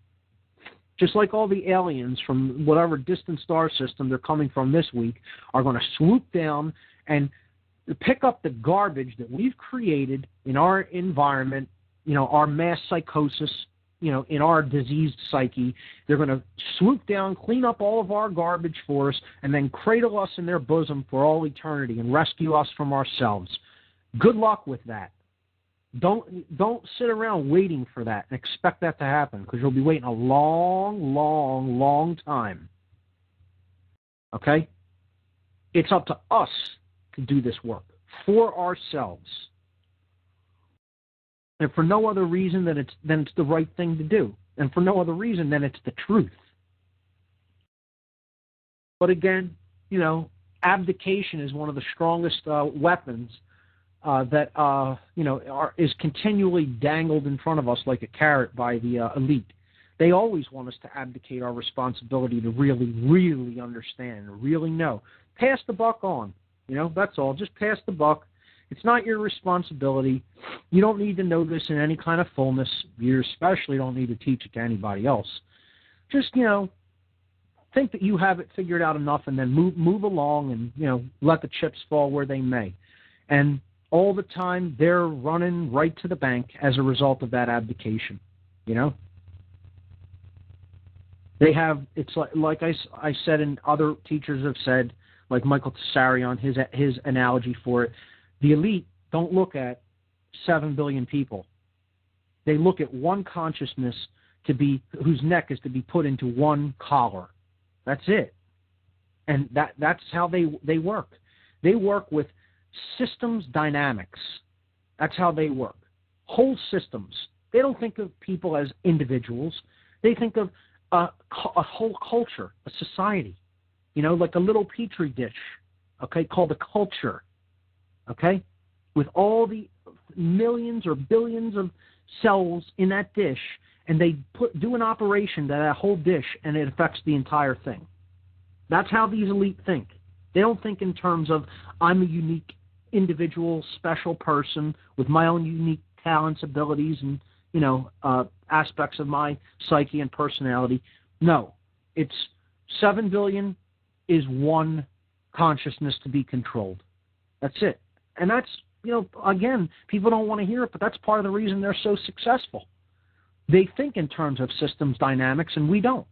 Just like all the aliens from whatever distant star system they're coming from this week are going to swoop down and pick up the garbage that we've created in our environment, our mass psychosis, in our diseased psyche. They're going to swoop down, clean up all of our garbage for us, and then cradle us in their bosom for all eternity and rescue us from ourselves. Good luck with that. Don't sit around waiting for that and expect that to happen, because you'll be waiting a long, long, long time. Okay? It's up to us to do this work for ourselves. And for no other reason than it's the right thing to do. And for no other reason than it's the truth. But again, abdication is one of the strongest weapons that is continually dangled in front of us like a carrot by the elite. They always want us to abdicate our responsibility to really, really understand, really know. Pass the buck on. That's all. Just pass the buck. It's not your responsibility. You don't need to know this in any kind of fullness. You especially don't need to teach it to anybody else. Just, think that you have it figured out enough, and then move along and, let the chips fall where they may. And all the time, they're running right to the bank as a result of that abdication, They have, it's like I said, and other teachers have said, like Michael Tessarion, his analogy for it, the elite don't look at 7 billion people. They look at one consciousness whose neck is to be put into one collar. That's it. And that's how they work. They work with systems dynamics. That's how they work. Whole systems. They don't think of people as individuals. They think of a whole culture, a society. Like a little petri dish, called a culture. Okay? With all the millions or billions of cells in that dish, and they do an operation to that whole dish, and it affects the entire thing. That's how these elite think. They don't think in terms of, I'm a unique individual, special person with my own unique talents, abilities, and, aspects of my psyche and personality. No, it's 7 billion is one consciousness to be controlled. That's it. And that's, again, people don't want to hear it, but that's part of the reason they're so successful. They think in terms of systems dynamics, and we don't,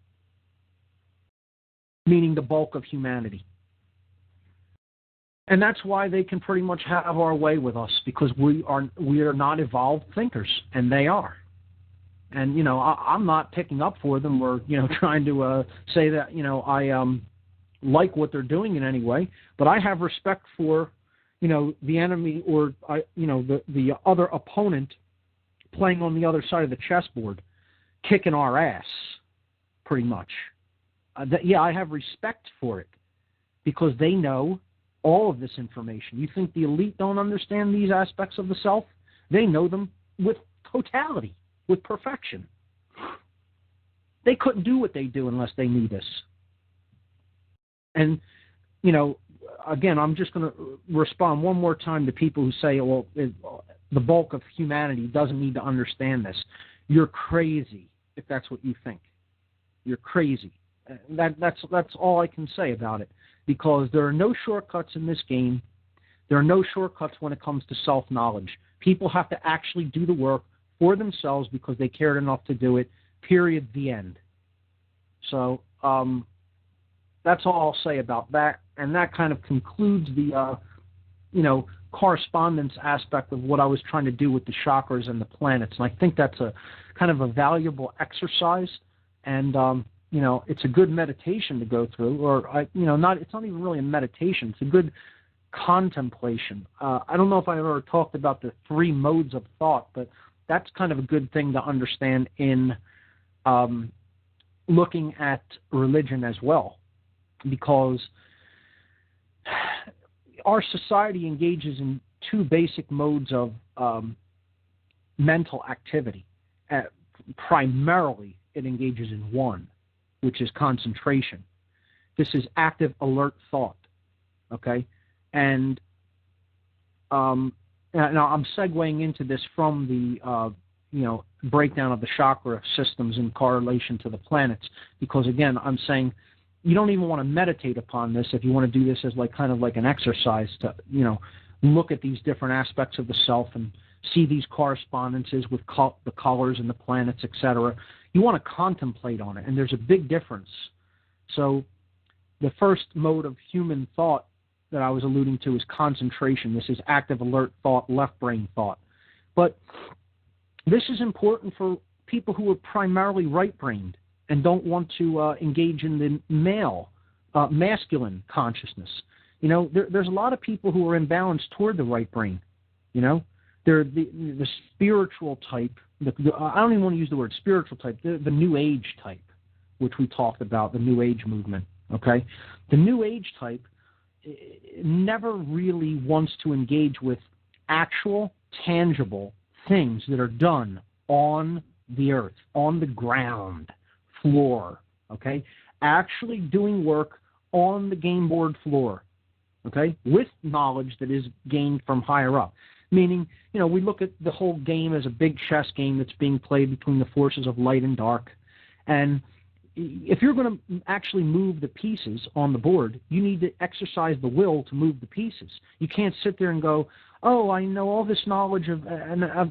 meaning the bulk of humanity. And that's why they can pretty much have our way with us, because we are not evolved thinkers, and they are. And, I'm not picking up for them or, trying to say that, I like what they're doing in any way, but I have respect for, the enemy or, the other opponent playing on the other side of the chessboard, kicking our ass, pretty much. I have respect for it because they know all of this information. You think the elite don't understand these aspects of the self? They know them with totality, with perfection. They couldn't do what they do unless they knew this. And, again, I'm just going to respond one more time to people who say, well, the bulk of humanity doesn't need to understand this. You're crazy if that's what you think. You're crazy. That's all I can say about it, because there are no shortcuts in this game. There are no shortcuts when it comes to self-knowledge. People have to actually do the work for themselves because they cared enough to do it, period, the end. So that's all I'll say about that, and that kind of concludes the, correspondence aspect of what I was trying to do with the chakras and the planets. And I think that's a kind of a valuable exercise, and it's a good meditation to go through, or it's not even really a meditation. It's a good contemplation. I don't know if I ever talked about the 3 modes of thought, but that's kind of a good thing to understand in looking at religion as well, because our society engages in 2 basic modes of mental activity. Primarily, it engages in one, which is concentration. This is active, alert thought, okay? And now I'm segueing into this from the, breakdown of the chakra systems in correlation to the planets, because, again, I'm saying you don't even want to meditate upon this if you want to do this as kind of like an exercise to, look at these different aspects of the self and see these correspondences with the colors and the planets, etc. You want to contemplate on it, and there's a big difference. So the first mode of human thought that I was alluding to is concentration. This is active, alert thought, left brain thought. But this is important for people who are primarily right-brained and don't want to engage in the masculine consciousness. There's a lot of people who are imbalanced toward the right brain. They're the spiritual type. I don't even want to use the word spiritual type. The New Age type, which we talked about, the New Age movement. Okay, the New Age type never really wants to engage with actual, tangible things that are done on the earth, on the ground floor. Okay, actually doing work on the game board floor. Okay, with knowledge that is gained from higher up. Meaning, we look at the whole game as a big chess game that's being played between the forces of light and dark. And if you're going to actually move the pieces on the board, you need to exercise the will to move the pieces. You can't sit there and go, oh, I know all this knowledge of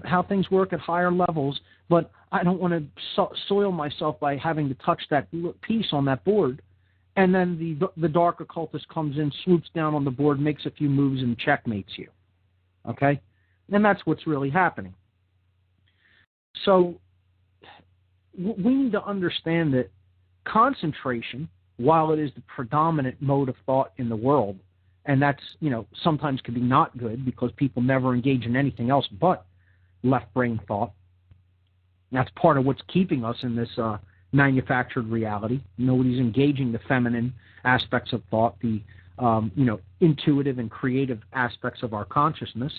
how things work at higher levels, but I don't want to soil myself by having to touch that piece on that board. And then the dark occultist comes in, swoops down on the board, makes a few moves, and checkmates you. Okay? And that's what's really happening. So we need to understand that concentration, while it is the predominant mode of thought in the world, and that's, sometimes can be not good because people never engage in anything else but left brain thought. That's part of what's keeping us in this manufactured reality. Nobody's engaging the feminine aspects of thought, the intuitive and creative aspects of our consciousness.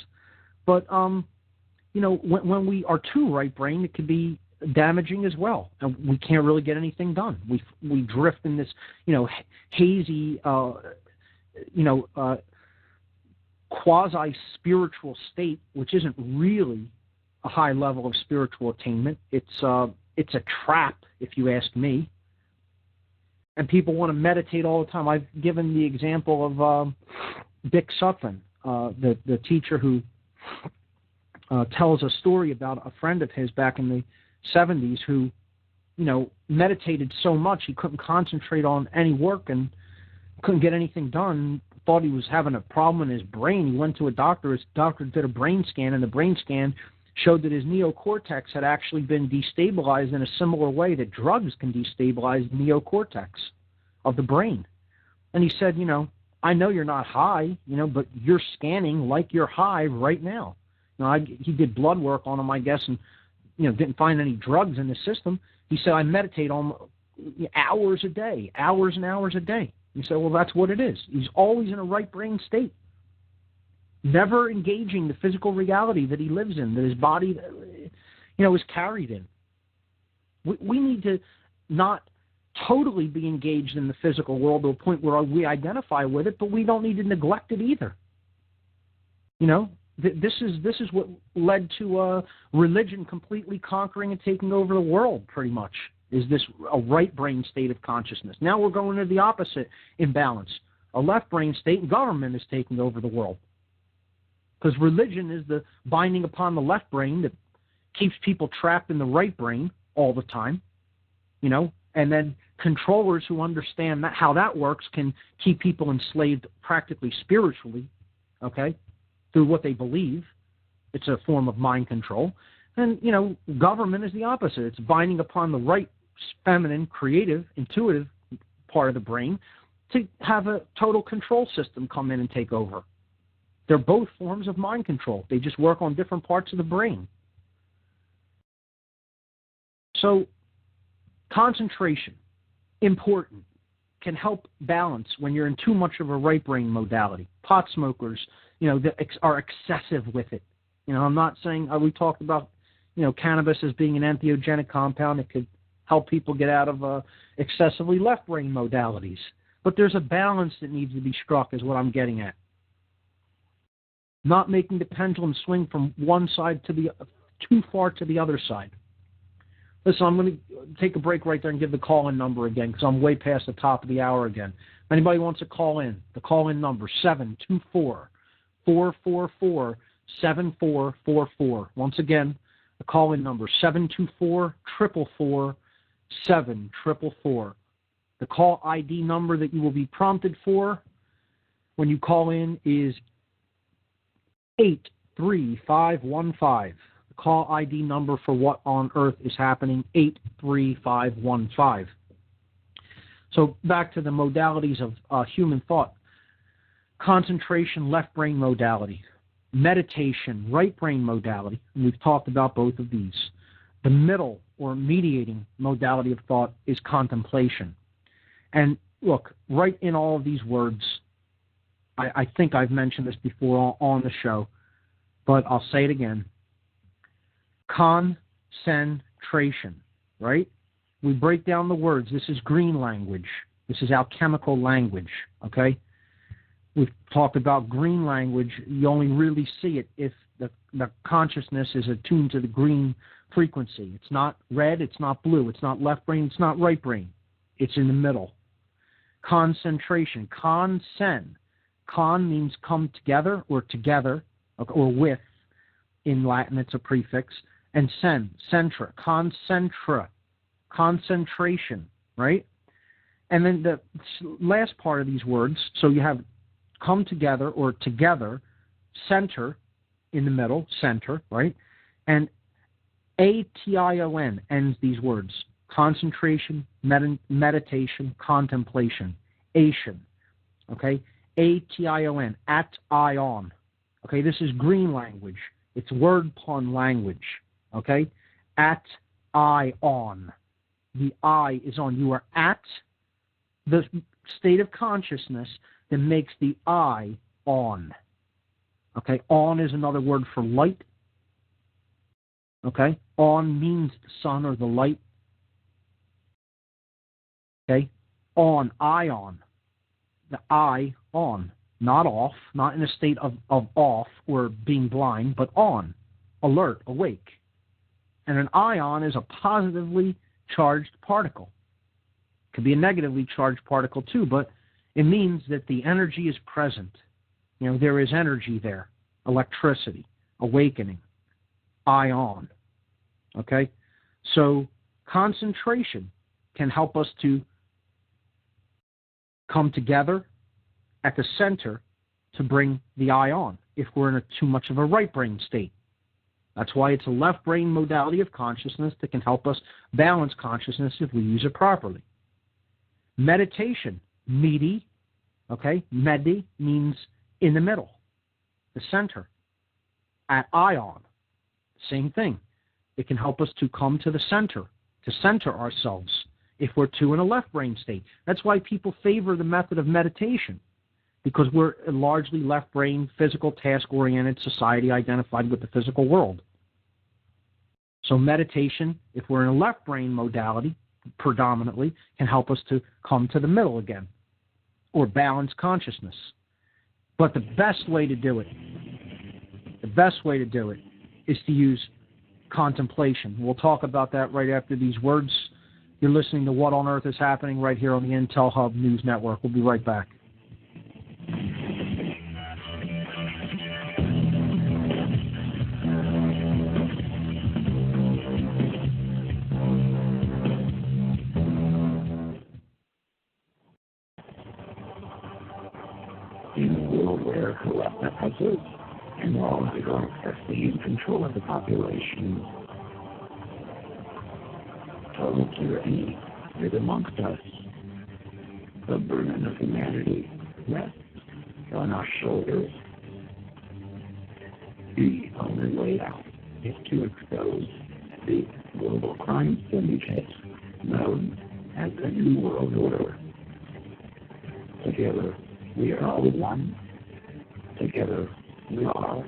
But when we are too right brain, it could be damaging as well, and we can't really get anything done. We drift in this, hazy, quasi-spiritual state, which isn't really a high level of spiritual attainment. It's a trap, if you ask me. And people want to meditate all the time. I've given the example of Dick Sutphen, the teacher who tells a story about a friend of his back in the 70s who, meditated so much he couldn't concentrate on any work and couldn't get anything done, thought he was having a problem in his brain. He went to a doctor. His doctor did a brain scan, and the brain scan showed that his neocortex had actually been destabilized in a similar way that drugs can destabilize the neocortex of the brain. And he said, I know you're not high, but you're scanning like you're high right now. He did blood work on him, I guess, and didn't find any drugs in the system. He said, I meditate on hours a day, hours and hours a day. He said, well, that's what it is. He's always in a right brain state, never engaging the physical reality that he lives in, that his body, is carried in. We need to not totally be engaged in the physical world to a point where we identify with it, but we don't need to neglect it either. This is what led to religion completely conquering and taking over the world, pretty much, is this a right brain state of consciousness. Now we're going to the opposite imbalance. A left brain state and government is taking over the world. Because religion is the binding upon the left brain that keeps people trapped in the right brain all the time, and then controllers who understand how that works can keep people enslaved practically spiritually, through what they believe. It's a form of mind control. And, government is the opposite. It's binding upon the right, feminine, creative, intuitive part of the brain to have a total control system come in and take over. They're both forms of mind control. They just work on different parts of the brain. So, concentration, important, can help balance when you're in too much of a right brain modality. Pot smokers, that are excessive with it. I'm not saying, we talked about, cannabis as being an entheogenic compound. It could help people get out of excessively left brain modalities. But there's a balance that needs to be struck, is what I'm getting at. Not making the pendulum swing from one side too far to the other side. Listen, I'm going to take a break right there and give the call-in number again, because I'm way past the top of the hour again. If anybody wants to call in, the call-in number, 724-444-7444. Once again, the call-in number, 724-444-7444. The call ID number that you will be prompted for when you call in is 83515. The call ID number for What on Earth is Happening, 83515. So back to the modalities of human thought. Concentration, left brain modality. Meditation, right brain modality. And we've talked about both of these. The middle or mediating modality of thought is contemplation. And look, right in all of these words, I think I've mentioned this before on the show, but I'll say it again. Concentration, right? We break down the words. This is green language. This is alchemical language, okay? We've talked about green language. You only really see it if the consciousness is attuned to the green frequency. It's not red, it's not blue, it's not left brain, it's not right brain. It's in the middle. Concentration, con means come together or with. In Latin, it's a prefix. And centra, concentration, right? And then the last part of these words, so you have come together or together, center in the middle, center, right? And ation ends these words. Concentration, meditation, contemplation, ation, okay? ation, at ion. Okay, this is green language. It's word pun language, okay? At ion. The I is on. You are at the state of consciousness that makes the I on. Okay, on is another word for light. Okay, On means the sun or the light. Okay? On, ion. The I, on. Not off, not in a state of off or being blind, but on, alert, awake. And an ion is a positively charged particle. It could be a negatively charged particle too, but it means that the energy is present. You know, there is energy there, electricity, awakening, ion. Okay? So concentration can help us to come together at the center to bring the eye on if we're in too much of a right brain state. That's why it's a left brain modality of consciousness that can help us balance consciousness if we use it properly. Meditation, medi, okay? Medi means in the middle, the center. At ion, same thing. It can help us to come to the center, to center ourselves if we're too in a left brain state. That's why people favor the method of meditation, because we're a largely left brain, physical, task-oriented society identified with the physical world. So meditation, if we're in a left brain modality, predominantly, can help us to come to the middle again, or balance consciousness. But the best way to do it is to use contemplation. We'll talk about that right after these words. You're listening to What on Earth is Happening right here on the Intel Hub News Network. We'll be right back. In a world where corrupt oppressors and laws are in control of the population, total tyranny is amongst us. The burden of humanity rests on our shoulders. The only way out is to expose the global crime syndicate known as the New World Order. Together, we are all one. Together, we are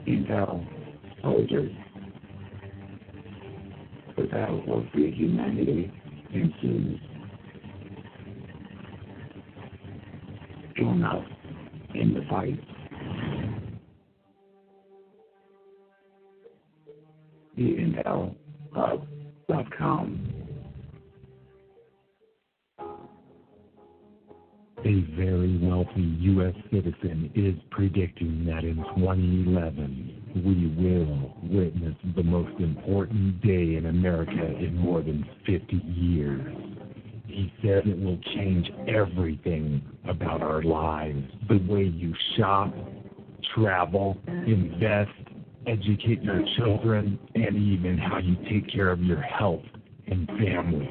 Intel soldiers. The battle for free humanity ensues. Join us in the fight. The IntelHub.com. A very wealthy U.S. citizen is predicting that in 2011, we will witness the most important day in America in more than 50 years. He said it will change everything about our lives. The way you shop, travel, invest, educate your children, and even how you take care of your health and family.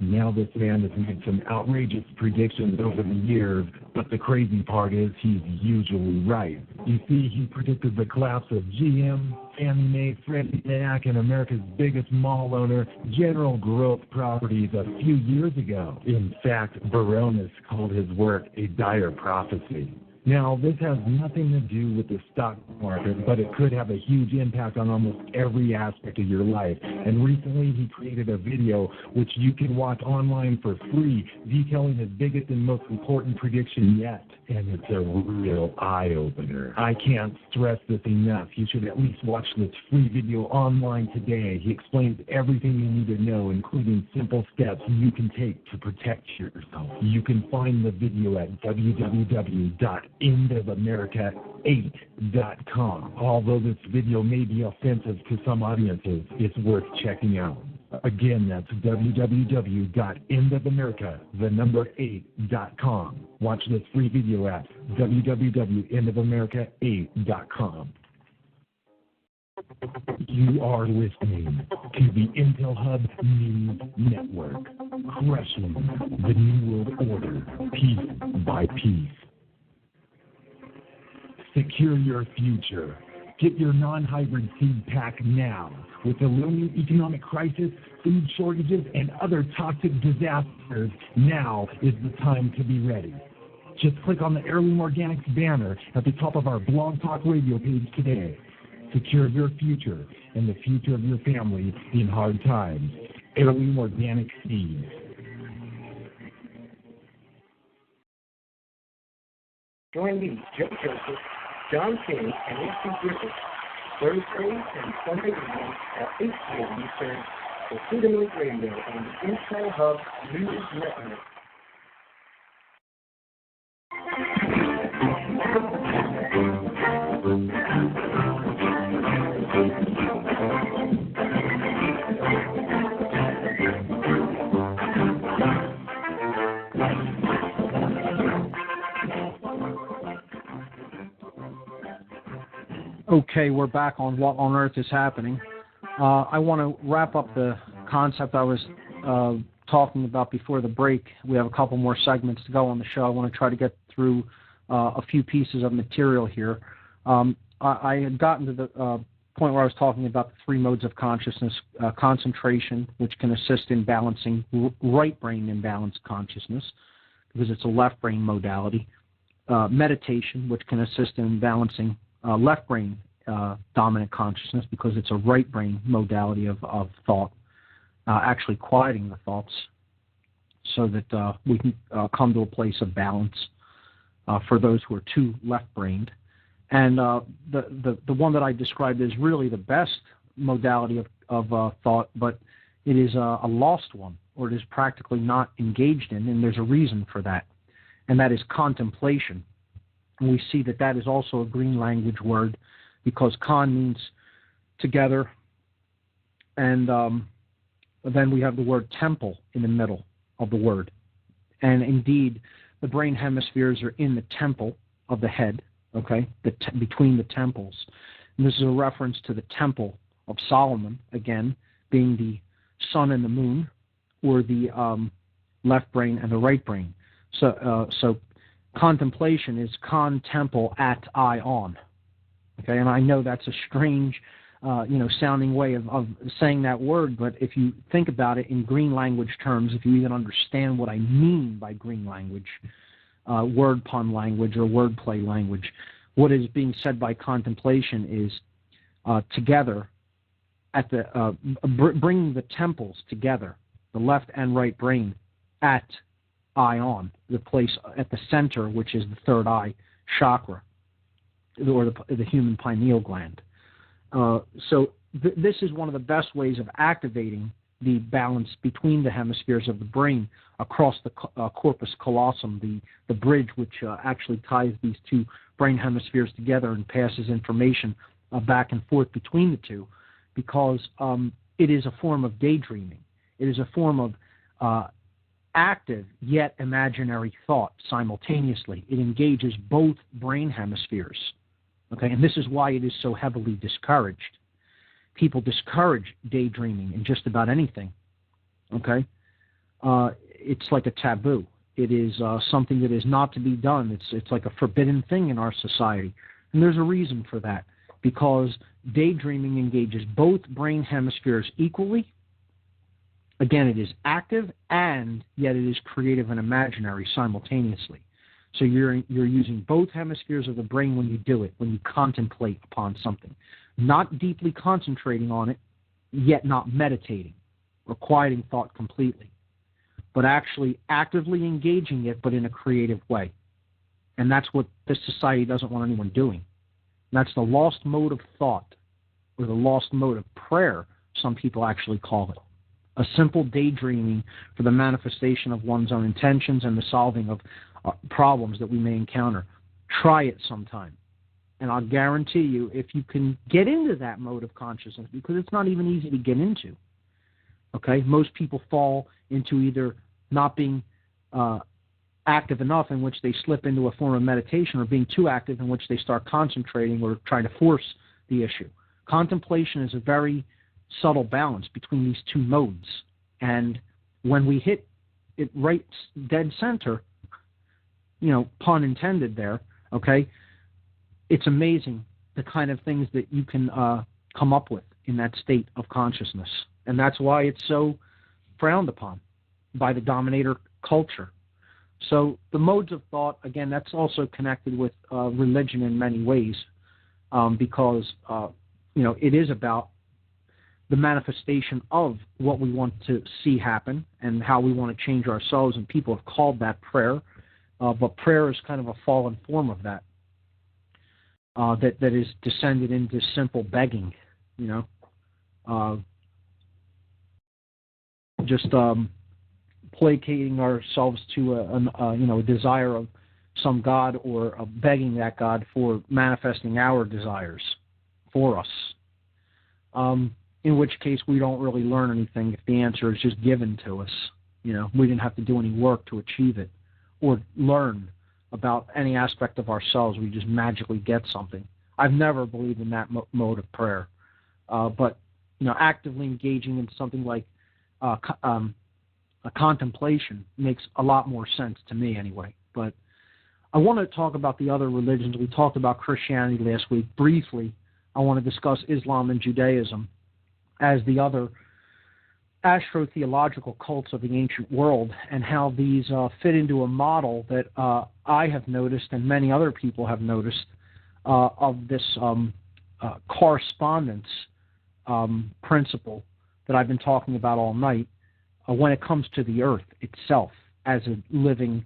Now this man has made some outrageous predictions over the years, but the crazy part is he's usually right. You see, he predicted the collapse of GM, Fannie Mae, Freddie Mac, and America's biggest mall owner, General Growth Properties, a few years ago. In fact, Baronis called his work a dire prophecy. Now, this has nothing to do with the stock market, but it could have a huge impact on almost every aspect of your life. And recently, he created a video which you can watch online for free, detailing his biggest and most important prediction yet. And it's a real eye-opener. I can't stress this enough. You should at least watch this free video online today. He explains everything you need to know, including simple steps you can take to protect yourself. You can find the video at www.endofamerica8.com. Although this video may be offensive to some audiences, it's worth checking out. Again, that's www.endofamerica8.com. Watch this free video at www.endofamerica8.com. You are listening to the Intel Hub News Network, crushing the New World Order piece by piece. Secure your future. Get your non-hybrid seed pack now. With the looming economic crisis, food shortages, and other toxic disasters, now is the time to be ready. Just click on the Heirloom Organics banner at the top of our Blog Talk Radio page today. Secure your future and the future of your family in hard times. Heirloom Organic Seeds. Join me, Joe Joseph, John King, and A.C. Griffith, Thursday and Sunday evenings at 8 p.m. Eastern for Freedom Link Radio on the Intel Hub News Network. Okay, we're back on What on Earth is Happening. I want to wrap up the concept I was talking about before the break. We have a couple more segments to go on the show. I want to try to get through a few pieces of material here. I had gotten to the point where I was talking about the three modes of consciousness: concentration, which can assist in balancing right brain imbalanced consciousness, because it's a left brain modality; meditation, which can assist in balancing left brain dominant consciousness, because it's a right brain modality of thought, actually quieting the thoughts so that we can come to a place of balance for those who are too left-brained. And the one that I described is really the best modality of thought, but it is a lost one, or it is practically not engaged in, and there's a reason for that, and that is contemplation. And we see that that is also a green language word, because con means together, and then we have the word temple in the middle of the word. And indeed, the brain hemispheres are in the temple of the head, okay, between the temples. And this is a reference to the temple of Solomon, again, being the sun and the moon, or the left brain and the right brain. So contemplation is con temple at I on. Okay, and I know that's a strange, sounding way of saying that word, but if you think about it in green language terms, if you even understand what I mean by green language, word pun language or wordplay language, what is being said by contemplation is together at the bringing the temples together, the left and right brain at eye on, the place at the center, which is the third eye chakra, or the human pineal gland. This is one of the best ways of activating the balance between the hemispheres of the brain across the corpus callosum, the bridge which actually ties these two brain hemispheres together and passes information back and forth between the two, because it is a form of daydreaming. It is a form of active yet imaginary thought simultaneously. It engages both brain hemispheres. Okay, and this is why it is so heavily discouraged. People discourage daydreaming in just about anything. Okay, it's like a taboo. It is something that is not to be done. It's like a forbidden thing in our society, and there's a reason for that, because daydreaming engages both brain hemispheres equally. Again, it is active, and yet it is creative and imaginary simultaneously. So you're using both hemispheres of the brain when you do it, when you contemplate upon something. Not deeply concentrating on it, yet not meditating or quieting thought completely, but actually actively engaging it, but in a creative way. And that's what this society doesn't want anyone doing. And that's the lost mode of thought, or the lost mode of prayer, some people actually call it. A simple daydreaming for the manifestation of one's own intentions and the solving of problems that we may encounter. Try it sometime. And I'll guarantee you, if you can get into that mode of consciousness, because it's not even easy to get into, okay? Most people fall into either not being active enough, in which they slip into a form of meditation, or being too active, in which they start concentrating or trying to force the issue. Contemplation is a very subtle balance between these two modes. And when we hit it right dead center, pun intended there, okay, it's amazing the kind of things that you can come up with in that state of consciousness. And that's why it's so frowned upon by the dominator culture. So the modes of thought, again, that's also connected with religion in many ways, because it is about the manifestation of what we want to see happen and how we want to change ourselves, and people have called that prayer, but prayer is kind of a fallen form of that, that is descended into simple begging, just placating ourselves to a desire of some God, or begging that God for manifesting our desires for us. In which case we don't really learn anything if the answer is just given to us. We didn't have to do any work to achieve it or learn about any aspect of ourselves. We just magically get something. I've never believed in that mode of prayer. But actively engaging in something like a contemplation makes a lot more sense to me anyway. But I want to talk about the other religions. We talked about Christianity last week. Briefly, I want to discuss Islam and Judaism as the other astrotheological cults of the ancient world, and how these fit into a model that I have noticed and many other people have noticed of this correspondence principle that I've been talking about all night when it comes to the earth itself as a living,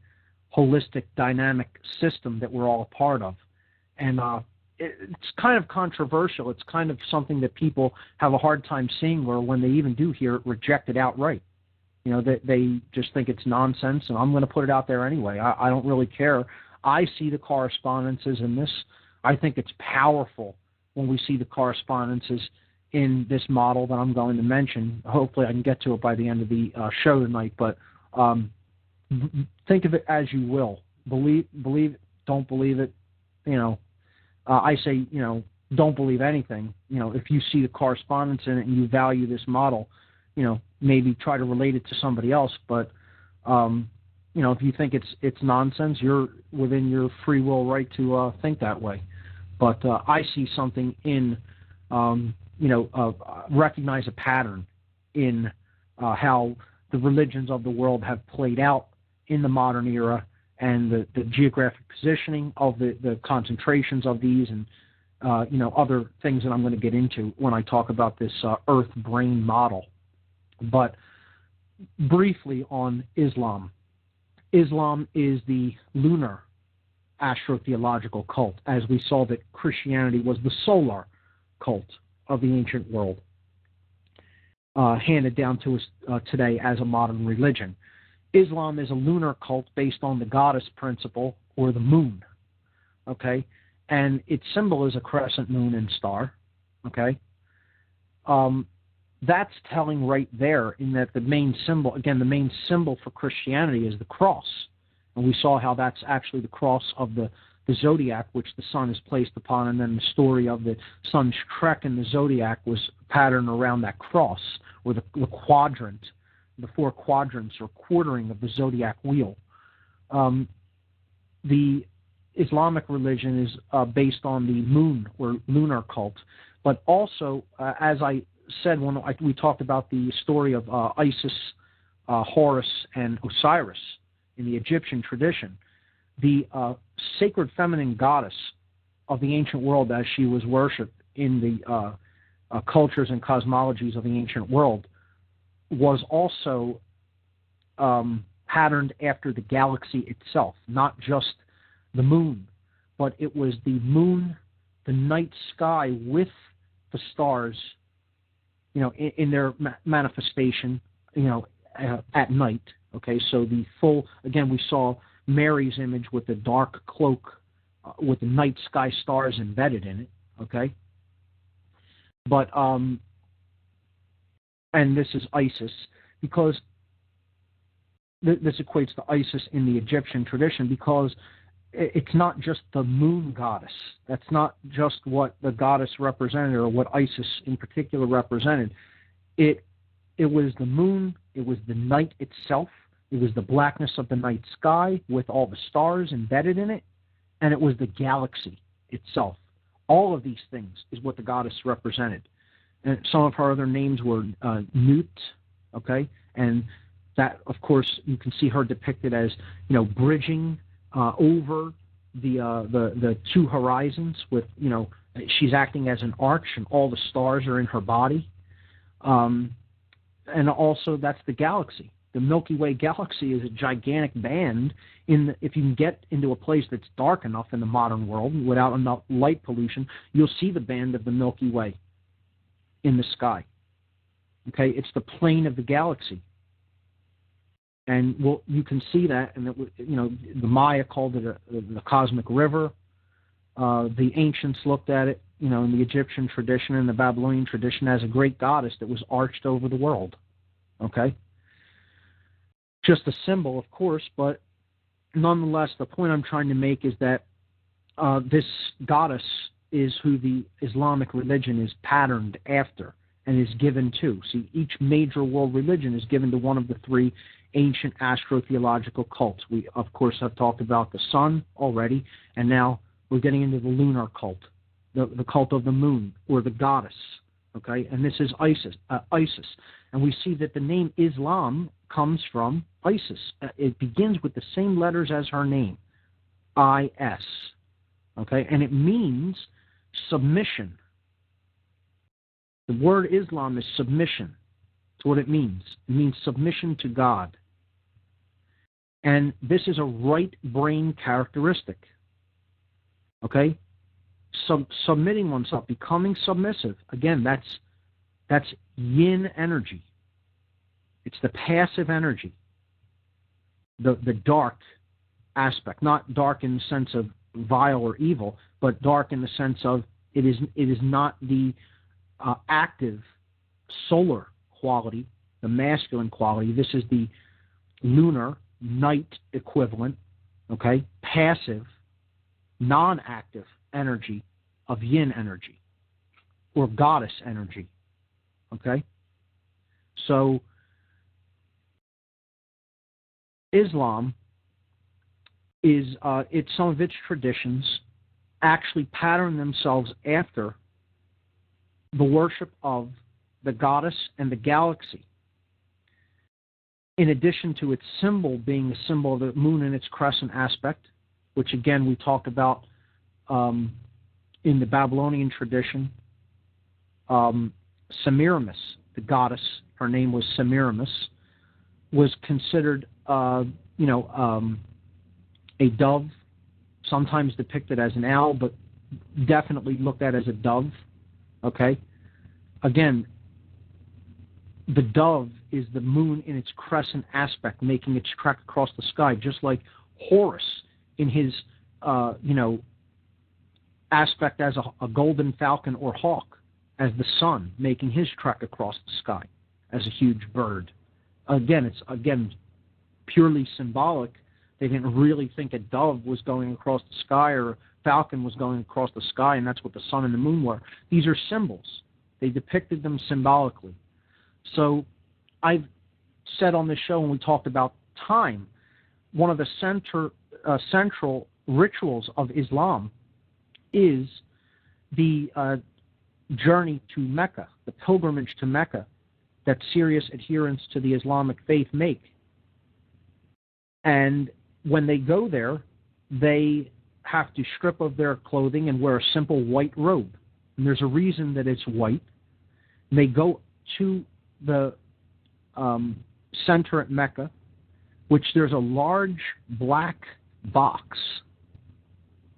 holistic, dynamic system that we're all a part of. And it's kind of controversial. It's kind of something that people have a hard time seeing, or when they even do hear it, reject it outright. They just think it's nonsense, and I'm going to put it out there anyway. I don't really care. I see the correspondences in this. I think it's powerful when we see the correspondences in this model that I'm going to mention. Hopefully I can get to it by the end of the show tonight, but think of it as you will. Believe it, don't believe it. I say, don't believe anything. If you see the correspondence in it and you value this model, maybe try to relate it to somebody else. But, if you think it's nonsense, you're within your free will right to think that way. But I see something in, recognize a pattern in how the religions of the world have played out in the modern era, and the geographic positioning of the concentrations of these, and other things that I'm going to get into when I talk about this Earth-brain model. But briefly on Islam. Islam is the lunar astrotheological cult, as we saw that Christianity was the solar cult of the ancient world, handed down to us today as a modern religion. Islam is a lunar cult based on the goddess principle, or the moon, okay? And its symbol is a crescent moon and star, okay? That's telling right there, in that the main symbol for Christianity is the cross. And we saw how that's actually the cross of the zodiac, which the sun is placed upon, and then the story of the sun's trek in the zodiac was patterned around that cross, or the quadrant, the four quadrants or quartering of the zodiac wheel. The Islamic religion is based on the moon, or lunar cult, but also, as I said when we talked about the story of Isis, Horus, and Osiris in the Egyptian tradition, the sacred feminine goddess of the ancient world, as she was worshipped in the cultures and cosmologies of the ancient world, was also patterned after the galaxy itself, not just the moon, but it was the moon, the night sky with the stars, in their manifestation, at night. Okay, so the full, again, we saw Mary's image with the dark cloak, with the night sky stars embedded in it. Okay, but and this is Isis, because this equates to Isis in the Egyptian tradition, because it's not just the moon goddess. That's not just what the goddess represented, or what Isis in particular represented. It was the moon, it was the night itself, it was the blackness of the night sky with all the stars embedded in it, and it was the galaxy itself. All of these things is what the goddess represented. And some of her other names were Nut, okay? And that, of course, you can see her depicted as, bridging over the two horizons with, She's acting as an arch, and all the stars are in her body. And also, that's the galaxy. The Milky Way galaxy is a gigantic band. If you can get into a place that's dark enough in the modern world without enough light pollution, you'll see the band of the Milky Way in the sky. Okay, it's the plane of the galaxy, and you can see that. And the Maya called it the cosmic river. The ancients looked at it, in the Egyptian tradition and the Babylonian tradition, as a great goddess that was arched over the world. Okay? Just a symbol, of course, but nonetheless, the point I'm trying to make is that this goddess is who the Islamic religion is patterned after and is given to. See, each major world religion is given to one of the three ancient astrotheological cults. We, of course, have talked about the sun already, and now we're getting into the lunar cult, the cult of the moon, or the goddess. Okay, and this is Isis. And we see that the name Islam comes from Isis. It begins with the same letters as her name, I-S. Okay, and it means submission. The word Islam is submission. That's what it means. It means submission to God. And this is a right brain characteristic. Okay? Submitting oneself, becoming submissive. Again, that's yin energy. It's the passive energy. The dark aspect. Not dark in the sense of vile or evil, but dark in the sense of it is not the active solar quality, the masculine quality. This is the lunar night equivalent, okay? Passive, non-active energy of yin energy or goddess energy, okay? So Islam is, some of its traditions actually pattern themselves after the worship of the goddess and the galaxy. In addition to its symbol being the symbol of the moon in its crescent aspect, which again we talked about in the Babylonian tradition, Semiramis, the goddess, her name was Semiramis, was considered a dove, sometimes depicted as an owl, but definitely looked at as a dove. Okay? Again, the dove is the moon in its crescent aspect, making its trek across the sky, just like Horus in his, aspect as a golden falcon or hawk, as the sun, making his trek across the sky as a huge bird. Again, it's purely symbolic. They didn't really think a dove was going across the sky or a falcon was going across the sky, and that's what the sun and the moon were. These are symbols. They depicted them symbolically. So I've said on this show when we talked about time, one of the central rituals of Islam is the journey to Mecca, the pilgrimage to Mecca that serious adherents to the Islamic faith make. And when they go there, they have to strip of their clothing and wear a simple white robe. And there's a reason that it's white. And they go to the center at Mecca, which there's a large black box.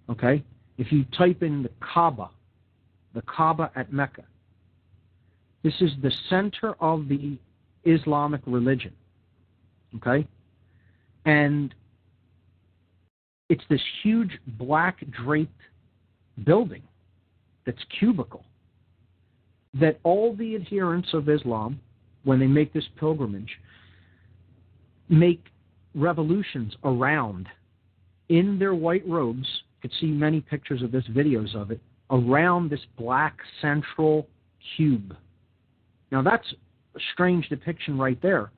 Okay? If you type in the Kaaba at Mecca, this is the center of the Islamic religion. Okay? And it's this huge black draped building that's cubical that all the adherents of Islam, when they make this pilgrimage, make revolutions around in their white robes. You can see many pictures of this, videos of it, around this black central cube. Now that's a strange depiction right there.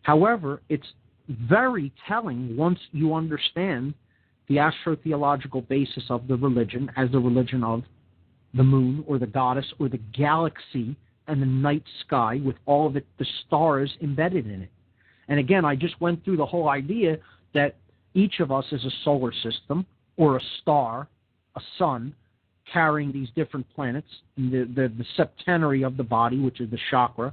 However, it's very telling once you understand the astrotheological basis of the religion as the religion of the moon or the goddess or the galaxy and the night sky with all of it, the stars embedded in it. And again, I just went through the whole idea that each of us is a solar system or a star, a sun, carrying these different planets, the septenary of the body, which is the chakra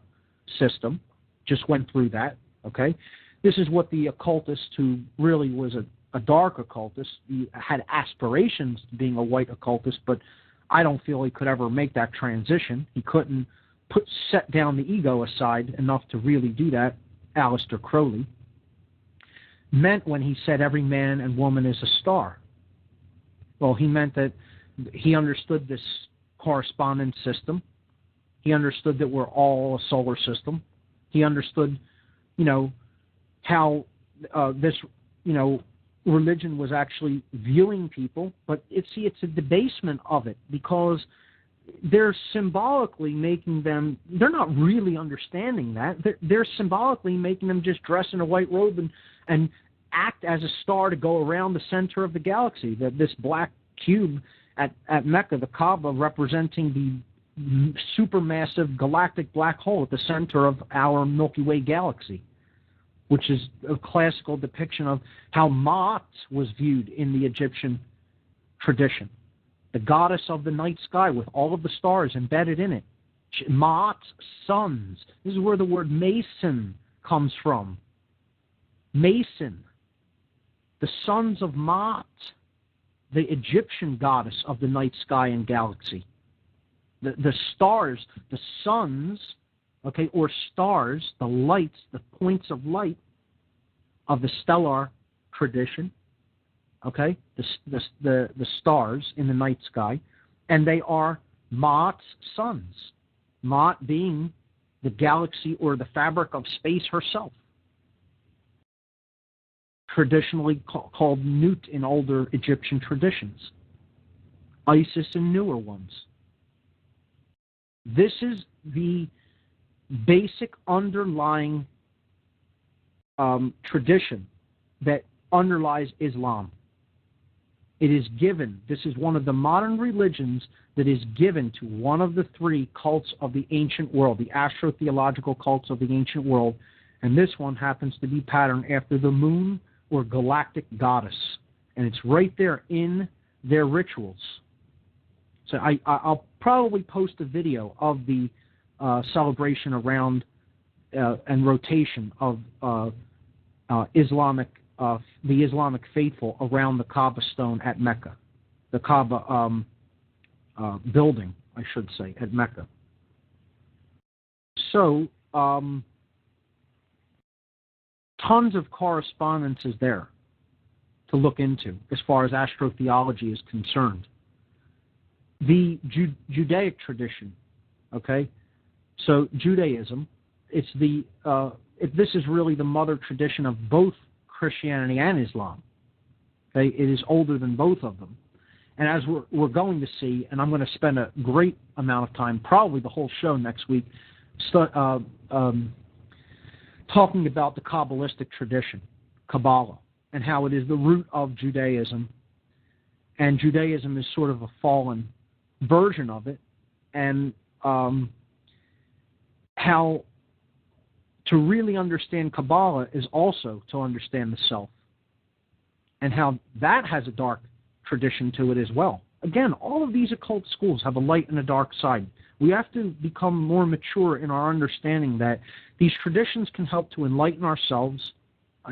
system, just went through that, okay? This is what the occultist, who really was a dark occultist, he had aspirations to being a white occultist, but I don't feel he could ever make that transition. He couldn't set down the ego aside enough to really do that, Aleister Crowley, meant when he said every man and woman is a star. Well, he meant that he understood this correspondence system. He understood that we're all a solar system. He understood, how this, religion was actually viewing people. But it's a debasement of it, because they're symbolically making them, they're not really understanding that. They're symbolically making them just dress in a white robe and act as a star to go around the center of the galaxy. This black cube at Mecca, the Kaaba, representing the supermassive galactic black hole at the center of our Milky Way galaxy, which is a classical depiction of how Ma'at was viewed in the Egyptian tradition. The goddess of the night sky with all of the stars embedded in it. Ma'at's sons. This is where the word Mason comes from. Mason. The sons of Ma'at, the Egyptian goddess of the night sky and galaxy. The stars, the suns, okay, or stars, the lights, the points of light of the stellar tradition, okay, the stars in the night sky, and they are Ma'at's sons. Ma'at being the galaxy or the fabric of space herself, traditionally called Nut in older Egyptian traditions, Isis in newer ones. This is the basic underlying tradition that underlies Islam. It is given, this is one of the modern religions that is given to one of the three cults of the ancient world, the astrotheological cults of the ancient world, and this one happens to be patterned after the moon or galactic goddess, and it's right there in their rituals. So I'll probably post a video of the celebration around and rotation of the Islamic faithful around the Kaaba stone at Mecca, the Kaaba building, I should say, at Mecca. So tons of correspondence is there to look into as far as astrotheology is concerned. The Judaic tradition, okay? So Judaism, this is really the mother tradition of both Christianity and Islam. Okay? It is older than both of them. And as we're going to see, and I'm going to spend a great amount of time, probably the whole show next week, talking about the Kabbalistic tradition, Kabbalah, and how it is the root of Judaism. And Judaism is sort of a fallen version of it, and how to really understand Kabbalah is also to understand the self, and how that has a dark tradition to it as well. Again, all of these occult schools have a light and a dark side. We have to become more mature in our understanding that these traditions can help to enlighten ourselves,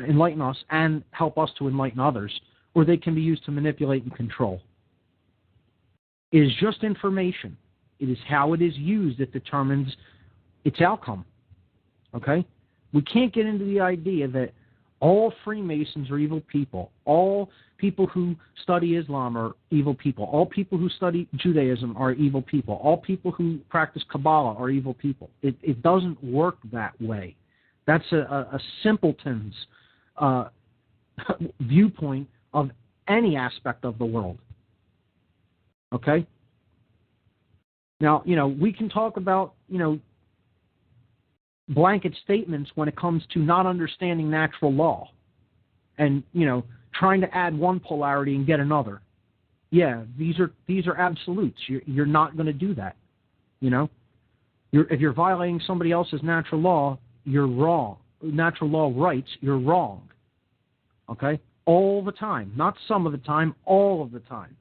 enlighten us, and help us to enlighten others, or they can be used to manipulate and control. It is just information. It is how it is used that determines its outcome. Okay? We can't get into the idea that all Freemasons are evil people. All people who study Islam are evil people. All people who study Judaism are evil people. All people who practice Kabbalah are evil people. It doesn't work that way. That's a simpleton's viewpoint of any aspect of the world. Okay? Now, we can talk about, blanket statements when it comes to not understanding natural law and, trying to add one polarity and get another. Yeah, these are absolutes. You're not going to do that. If you're violating somebody else's natural law, you're wrong. Natural law rights, you're wrong. Okay? All the time. Not some of the time, all of the time.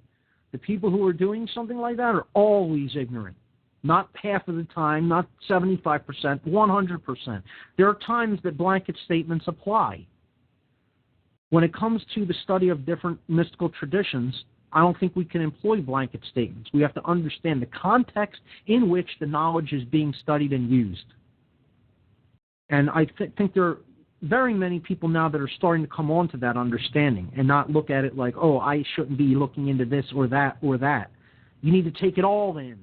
the people who are doing something like that are always ignorant. Not half of the time, not 75%, 100%. There are times that blanket statements apply. When it comes to the study of different mystical traditions, I don't think we can employ blanket statements. We have to understand the context in which the knowledge is being studied and used. And I think there are very many people now that are starting to come on to that understanding and not look at it like, oh, I shouldn't be looking into this or that or that. You need to take it all in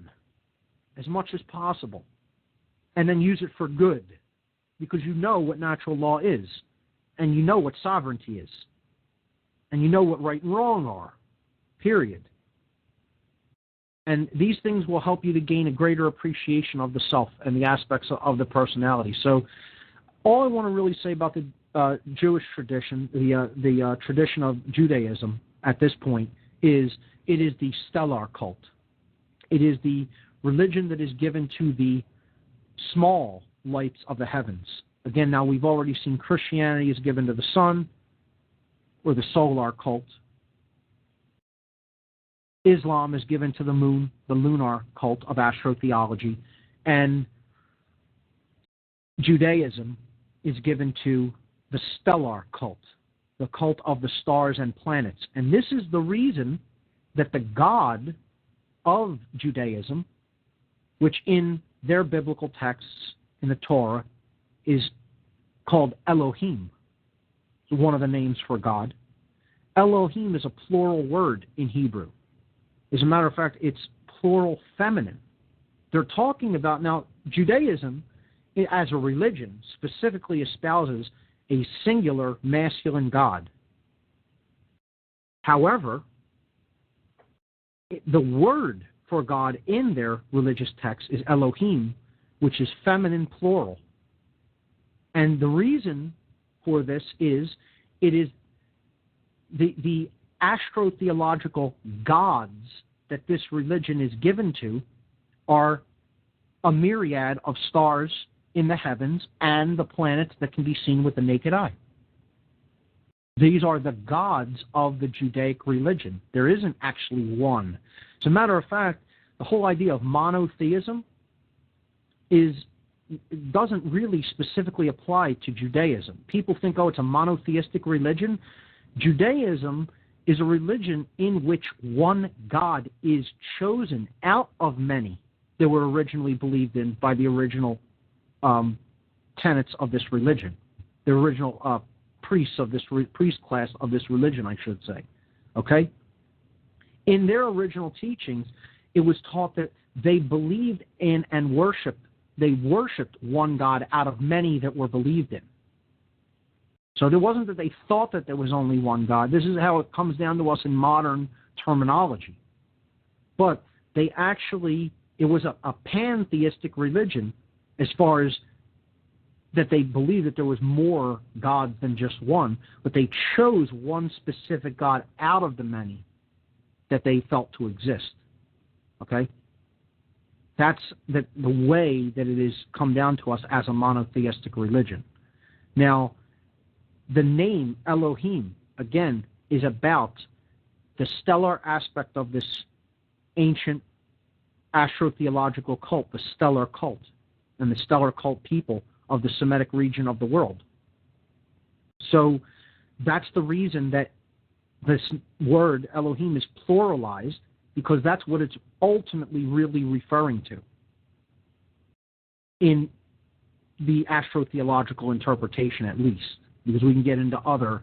as much as possible and then use it for good, because you know what natural law is, and you know what sovereignty is, and you know what right and wrong are, period. And these things will help you to gain a greater appreciation of the self and the aspects of the personality. So all I want to really say about the Jewish tradition, the tradition of Judaism at this point, is it is the stellar cult. It is the religion that is given to the small lights of the heavens. Again, now we've already seen Christianity is given to the sun, or the solar cult. Islam is given to the moon, the lunar cult of astrotheology. And Judaism is given to the stellar cult, the cult of the stars and planets. And this is the reason that the God of Judaism, which in their biblical texts in the Torah is called Elohim, one of the names for God. Elohim is a plural word in Hebrew. As a matter of fact, it's plural feminine. They're talking about, now, Judaism as a religion specifically espouses a singular masculine God. However, the word for God in their religious text is Elohim, which is feminine plural. And the reason for this is it is the astrotheological gods that this religion is given to are a myriad of stars in the heavens and the planets that can be seen with the naked eye. These are the gods of the Judaic religion. There isn't actually one. As a matter of fact, the whole idea of monotheism doesn't really specifically apply to Judaism. People think, oh, it's a monotheistic religion. Judaism is a religion in which one God is chosen out of many that were originally believed in by the original tenets of this religion, the original priests of this priest class of this religion, I should say. Okay? In their original teachings, it was taught that they believed in and they worshipped one God out of many that were believed in. So it wasn't that they thought that there was only one God. This is how it comes down to us in modern terminology. But they actually, it was a pantheistic religion as far as that they believed that there was more gods than just one, but they chose one specific God out of the many that they felt to exist. Okay? That's the way that it has come down to us as a monotheistic religion. Now, the name Elohim, again, is about the stellar aspect of this ancient astrotheological cult, the stellar cult, and the stellar cult people of the Semitic region of the world. So that's the reason that this word Elohim is pluralized, because that's what it's ultimately really referring to in the astrotheological interpretation, at least, because we can get into other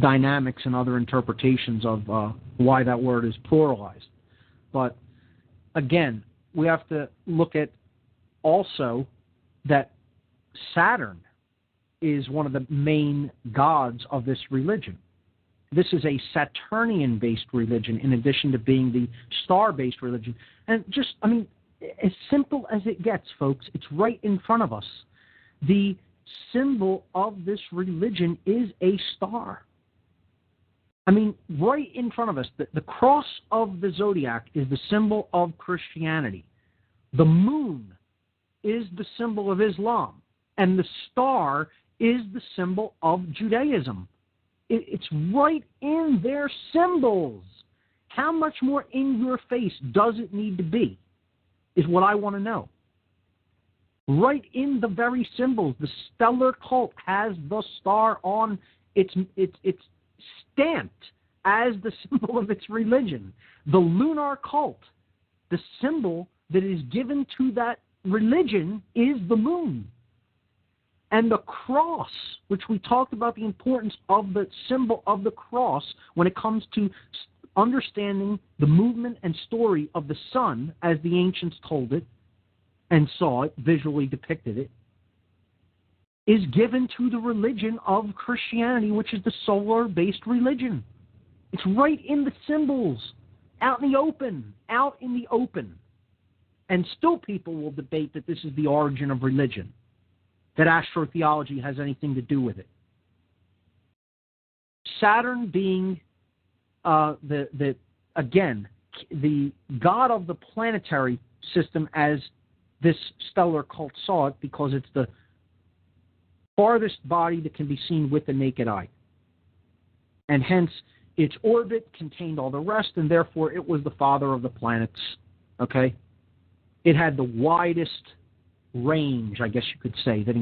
dynamics and other interpretations of why that word is pluralized. But again, we have to look at also that Saturn is one of the main gods of this religion. This is a Saturnian-based religion in addition to being the star-based religion. And just, I mean, as simple as it gets, folks, it's right in front of us. The symbol of this religion is a star. I mean, right in front of us. The cross of the zodiac is the symbol of Christianity. The moon is the symbol of Islam. And the star is the symbol of Judaism. It's right in their symbols. How much more in your face does it need to be, is what I want to know. Right in the very symbols, the stellar cult has the star on it's stamped as the symbol of its religion. The lunar cult, the symbol that is given to that religion is the moon. And the cross, which we talked about the importance of the symbol of the cross when it comes to understanding the movement and story of the sun as the ancients told it and saw it, visually depicted it, is given to the religion of Christianity, which is the solar-based religion. It's right in the symbols, out in the open. And still people will debate that this is the origin of religion, that astrotheology has anything to do with it. Saturn being, the god of the planetary system as this stellar cult saw it, because it's the farthest body that can be seen with the naked eye. And hence, its orbit contained all the rest, and therefore it was the father of the planets. Okay? It had the widest range, I guess you could say, that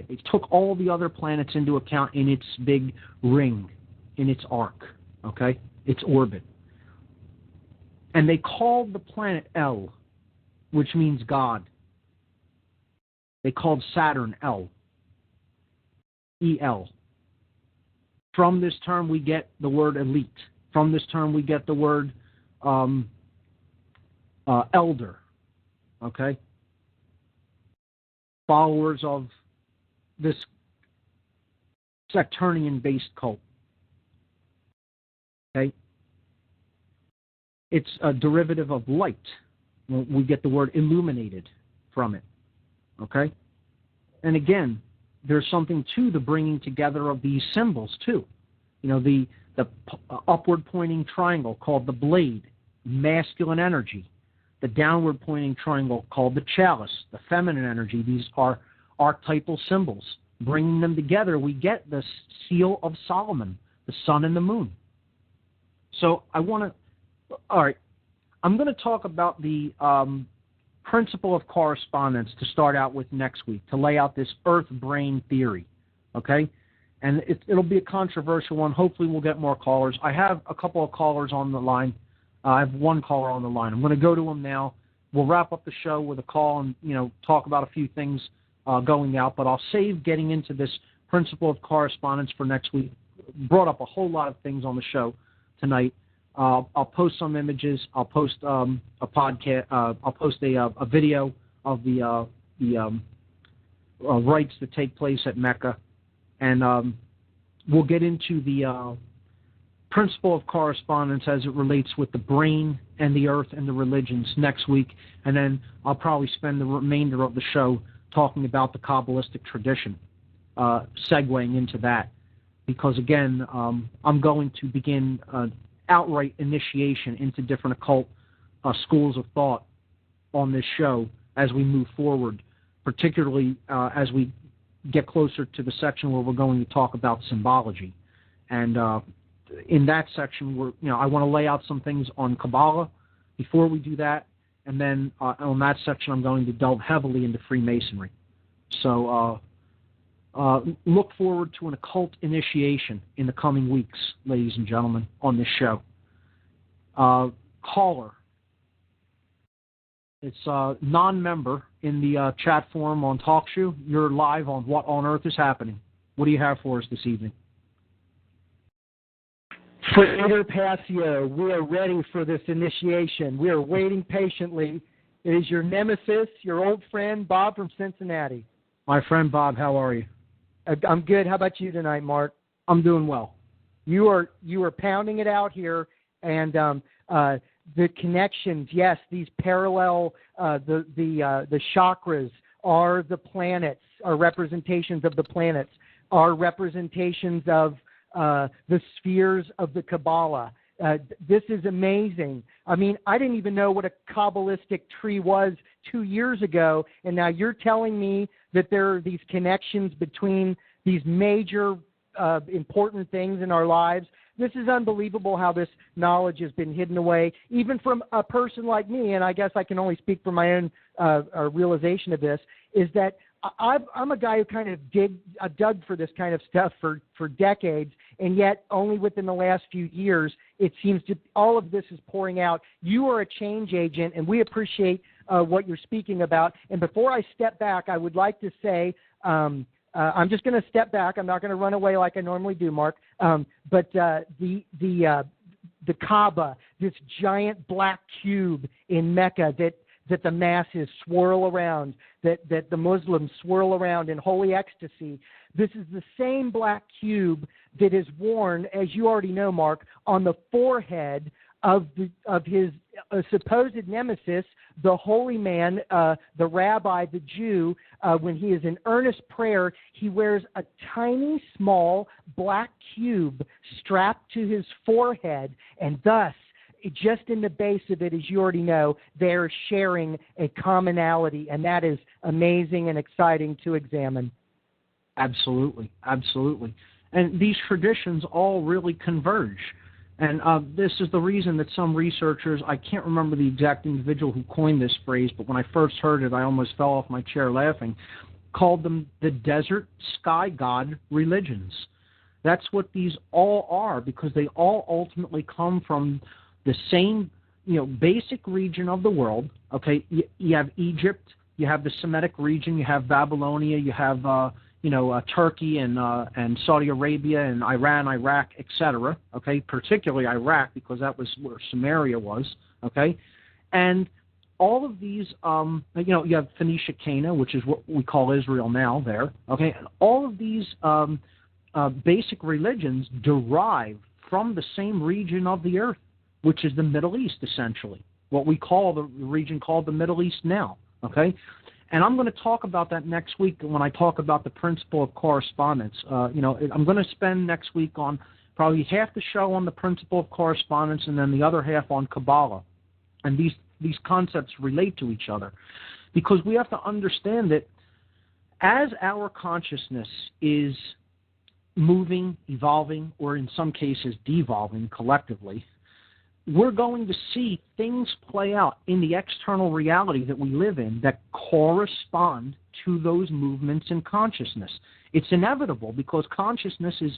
it took all the other planets into account in its big ring, in its arc, okay? Its orbit. And they called the planet El, which means God. They called Saturn El. E-L. From this term we get the word elite. From this term we get the word elder. Okay? Followers of this Saturnian-based cult. Okay? It's a derivative of light. We get the word illuminated from it. Okay? And again, there's something to the bringing together of these symbols, too. You know, the upward-pointing triangle called the blade, masculine energy. The downward-pointing triangle called the chalice, the feminine energy. These are archetypal symbols. Bringing them together, we get the seal of Solomon, the sun and the moon. So I'm going to talk about the principle of correspondence to start out with next week, to lay out this earth-brain theory, okay? And it'll be a controversial one. Hopefully we'll get more callers. I have a couple of callers on the line. I have one caller on the line. I'm going to go to him now. We'll wrap up the show with a call and, talk about a few things going out, but I'll save getting into this principle of correspondence for next week. Brought up a whole lot of things on the show tonight. I'll post some images. I'll post a podcast. I'll post a video of the rites that take place at Mecca, and we'll get into the principle of correspondence as it relates with the brain and the earth and the religions next week, and then I'll probably spend the remainder of the show talking about the Kabbalistic tradition, segueing into that, because again, I'm going to begin outright initiation into different occult schools of thought on this show as we move forward, particularly as we get closer to the section where we're going to talk about symbology. And in that section, I want to lay out some things on Kabbalah before we do that, and then on that section I'm going to delve heavily into Freemasonry. So look forward to an occult initiation in the coming weeks, ladies and gentlemen, on this show. Caller. It's a non-member in the chat forum on TalkShoe. You're live on What on Earth is Happening. What do you have for us this evening? Father Passio, we are ready for this initiation. We are waiting patiently. It is your nemesis, your old friend, Bob from Cincinnati. My friend Bob, how are you? I'm good. How about you tonight, Mark? I'm doing well. You are pounding it out here, and the connections. Yes, these parallel. The chakras are the planets, are representations of the planets, are representations of the spheres of the Kabbalah. This is amazing. I mean, I didn't even know what a Kabbalistic tree was 2 years ago, and now you're telling me that there are these connections between these major important things in our lives, this is unbelievable how this knowledge has been hidden away, even from a person like me, and I guess I can only speak from my own realization of this, is that I'm a guy who kind of dug for this kind of stuff for decades, and yet only within the last few years, it seems to all of this is pouring out. You are a change agent, and we appreciate what you're speaking about. And before I step back, I would like to say, I'm just going to step back. I'm not going to run away like I normally do, Mark. But the Kaaba, this giant black cube in Mecca that the masses swirl around, that the Muslims swirl around in holy ecstasy. This is the same black cube that is worn, as you already know, Mark, on the forehead of his supposed nemesis, the holy man, the rabbi, the Jew. When he is in earnest prayer, he wears a tiny, small black cube strapped to his forehead, and thus, just in the base of it, as you already know, they're sharing a commonality, and that is amazing and exciting to examine. Absolutely, absolutely. And these traditions all really converge. And this is the reason that some researchers, I can't remember the exact individual who coined this phrase, but when I first heard it, I almost fell off my chair laughing, called them the desert sky god religions. That's what these all are, because they all ultimately come from the same, basic region of the world. Okay, you have Egypt, you have the Semitic region, you have Babylonia, you have Turkey and Saudi Arabia and Iran, Iraq, etc. Okay, particularly Iraq, because that was where Samaria was. Okay, and all of these, you have Phoenicia, Cana, which is what we call Israel now. There. Okay, and all of these basic religions derive from the same region of the earth, which is the Middle East, essentially, what we call the region called the Middle East now, okay? And I'm going to talk about that next week when I talk about the principle of correspondence. I'm going to spend next week on probably half the show on the principle of correspondence and then the other half on Kabbalah. And these concepts relate to each other, because we have to understand that as our consciousness is moving, evolving, or in some cases devolving collectively, we're going to see things play out in the external reality that we live in that correspond to those movements in consciousness. It's inevitable, because consciousness is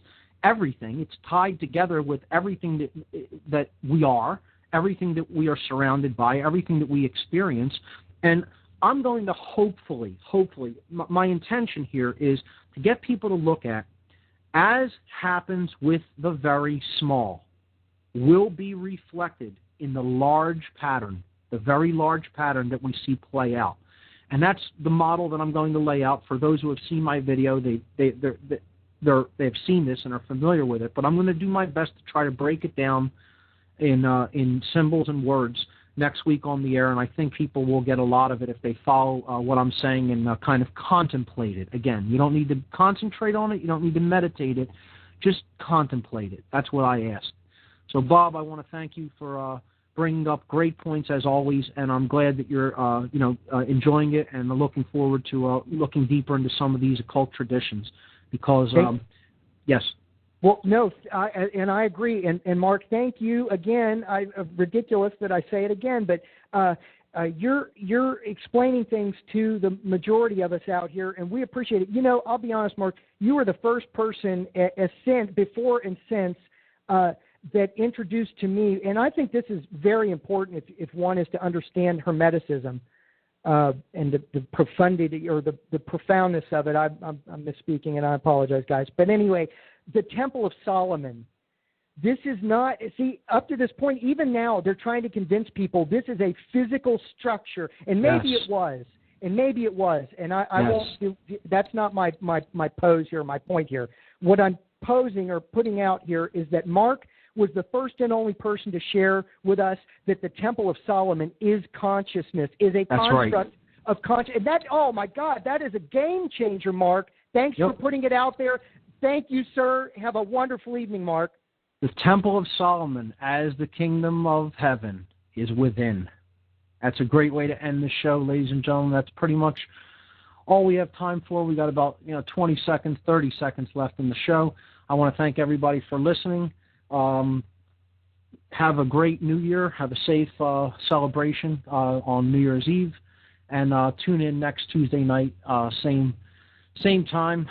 everything. It's tied together with everything that we are, everything that we are surrounded by, everything that we experience. And I'm going to hopefully, my intention here is to get people to look at, as happens with the very small, will be reflected in the large pattern, the very large pattern that we see play out. And that's the model that I'm going to lay out. For those who have seen my video, they've seen this and are familiar with it, but I'm going to do my best to try to break it down in symbols and words next week on the air, and I think people will get a lot of it if they follow what I'm saying and kind of contemplate it. Again, you don't need to concentrate on it, you don't need to meditate it, just contemplate it. That's what I asked. So, Bob, I want to thank you for bringing up great points as always, and I'm glad that you're, enjoying it and looking forward to looking deeper into some of these occult traditions. Because, yes. Well, no, I agree. And Mark, thank you again. Ridiculous that I say it again, but you're explaining things to the majority of us out here, and we appreciate it. I'll be honest, Mark, you were the first person before and since that introduced to me, and I think this is very important if one is to understand Hermeticism and the profundity or the profoundness of it. I'm misspeaking, and I apologize, guys. But anyway, the Temple of Solomon, this is not, see, up to this point, even now, they're trying to convince people this is a physical structure, and maybe it was. And I won't do, that's not my pose here, my point here. What I'm posing or putting out here is that Mark was the first and only person to share with us that the Temple of Solomon is consciousness, is a construct of consciousness. And that, oh my God, that is a game changer, Mark. Thanks for putting it out there. Thank you, sir. Have a wonderful evening, Mark. The Temple of Solomon, as the kingdom of heaven, is within. That's a great way to end the show, ladies and gentlemen. That's pretty much all we have time for. We got about 20 seconds, 30 seconds left in the show. I want to thank everybody for listening. Have a great New Year. Have a safe celebration on New Year's Eve. And tune in next Tuesday night, same time,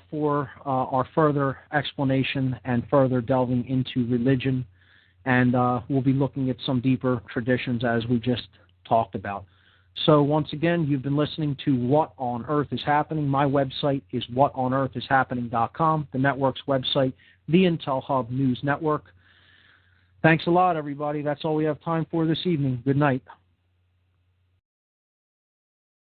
for our further explanation and further delving into religion. And we'll be looking at some deeper traditions as we just talked about. So once again, you've been listening to What on Earth is Happening. My website is whatonearthishappening.com. The network's website, the Intel Hub News Network. Thanks a lot, everybody. That's all we have time for this evening. Good night.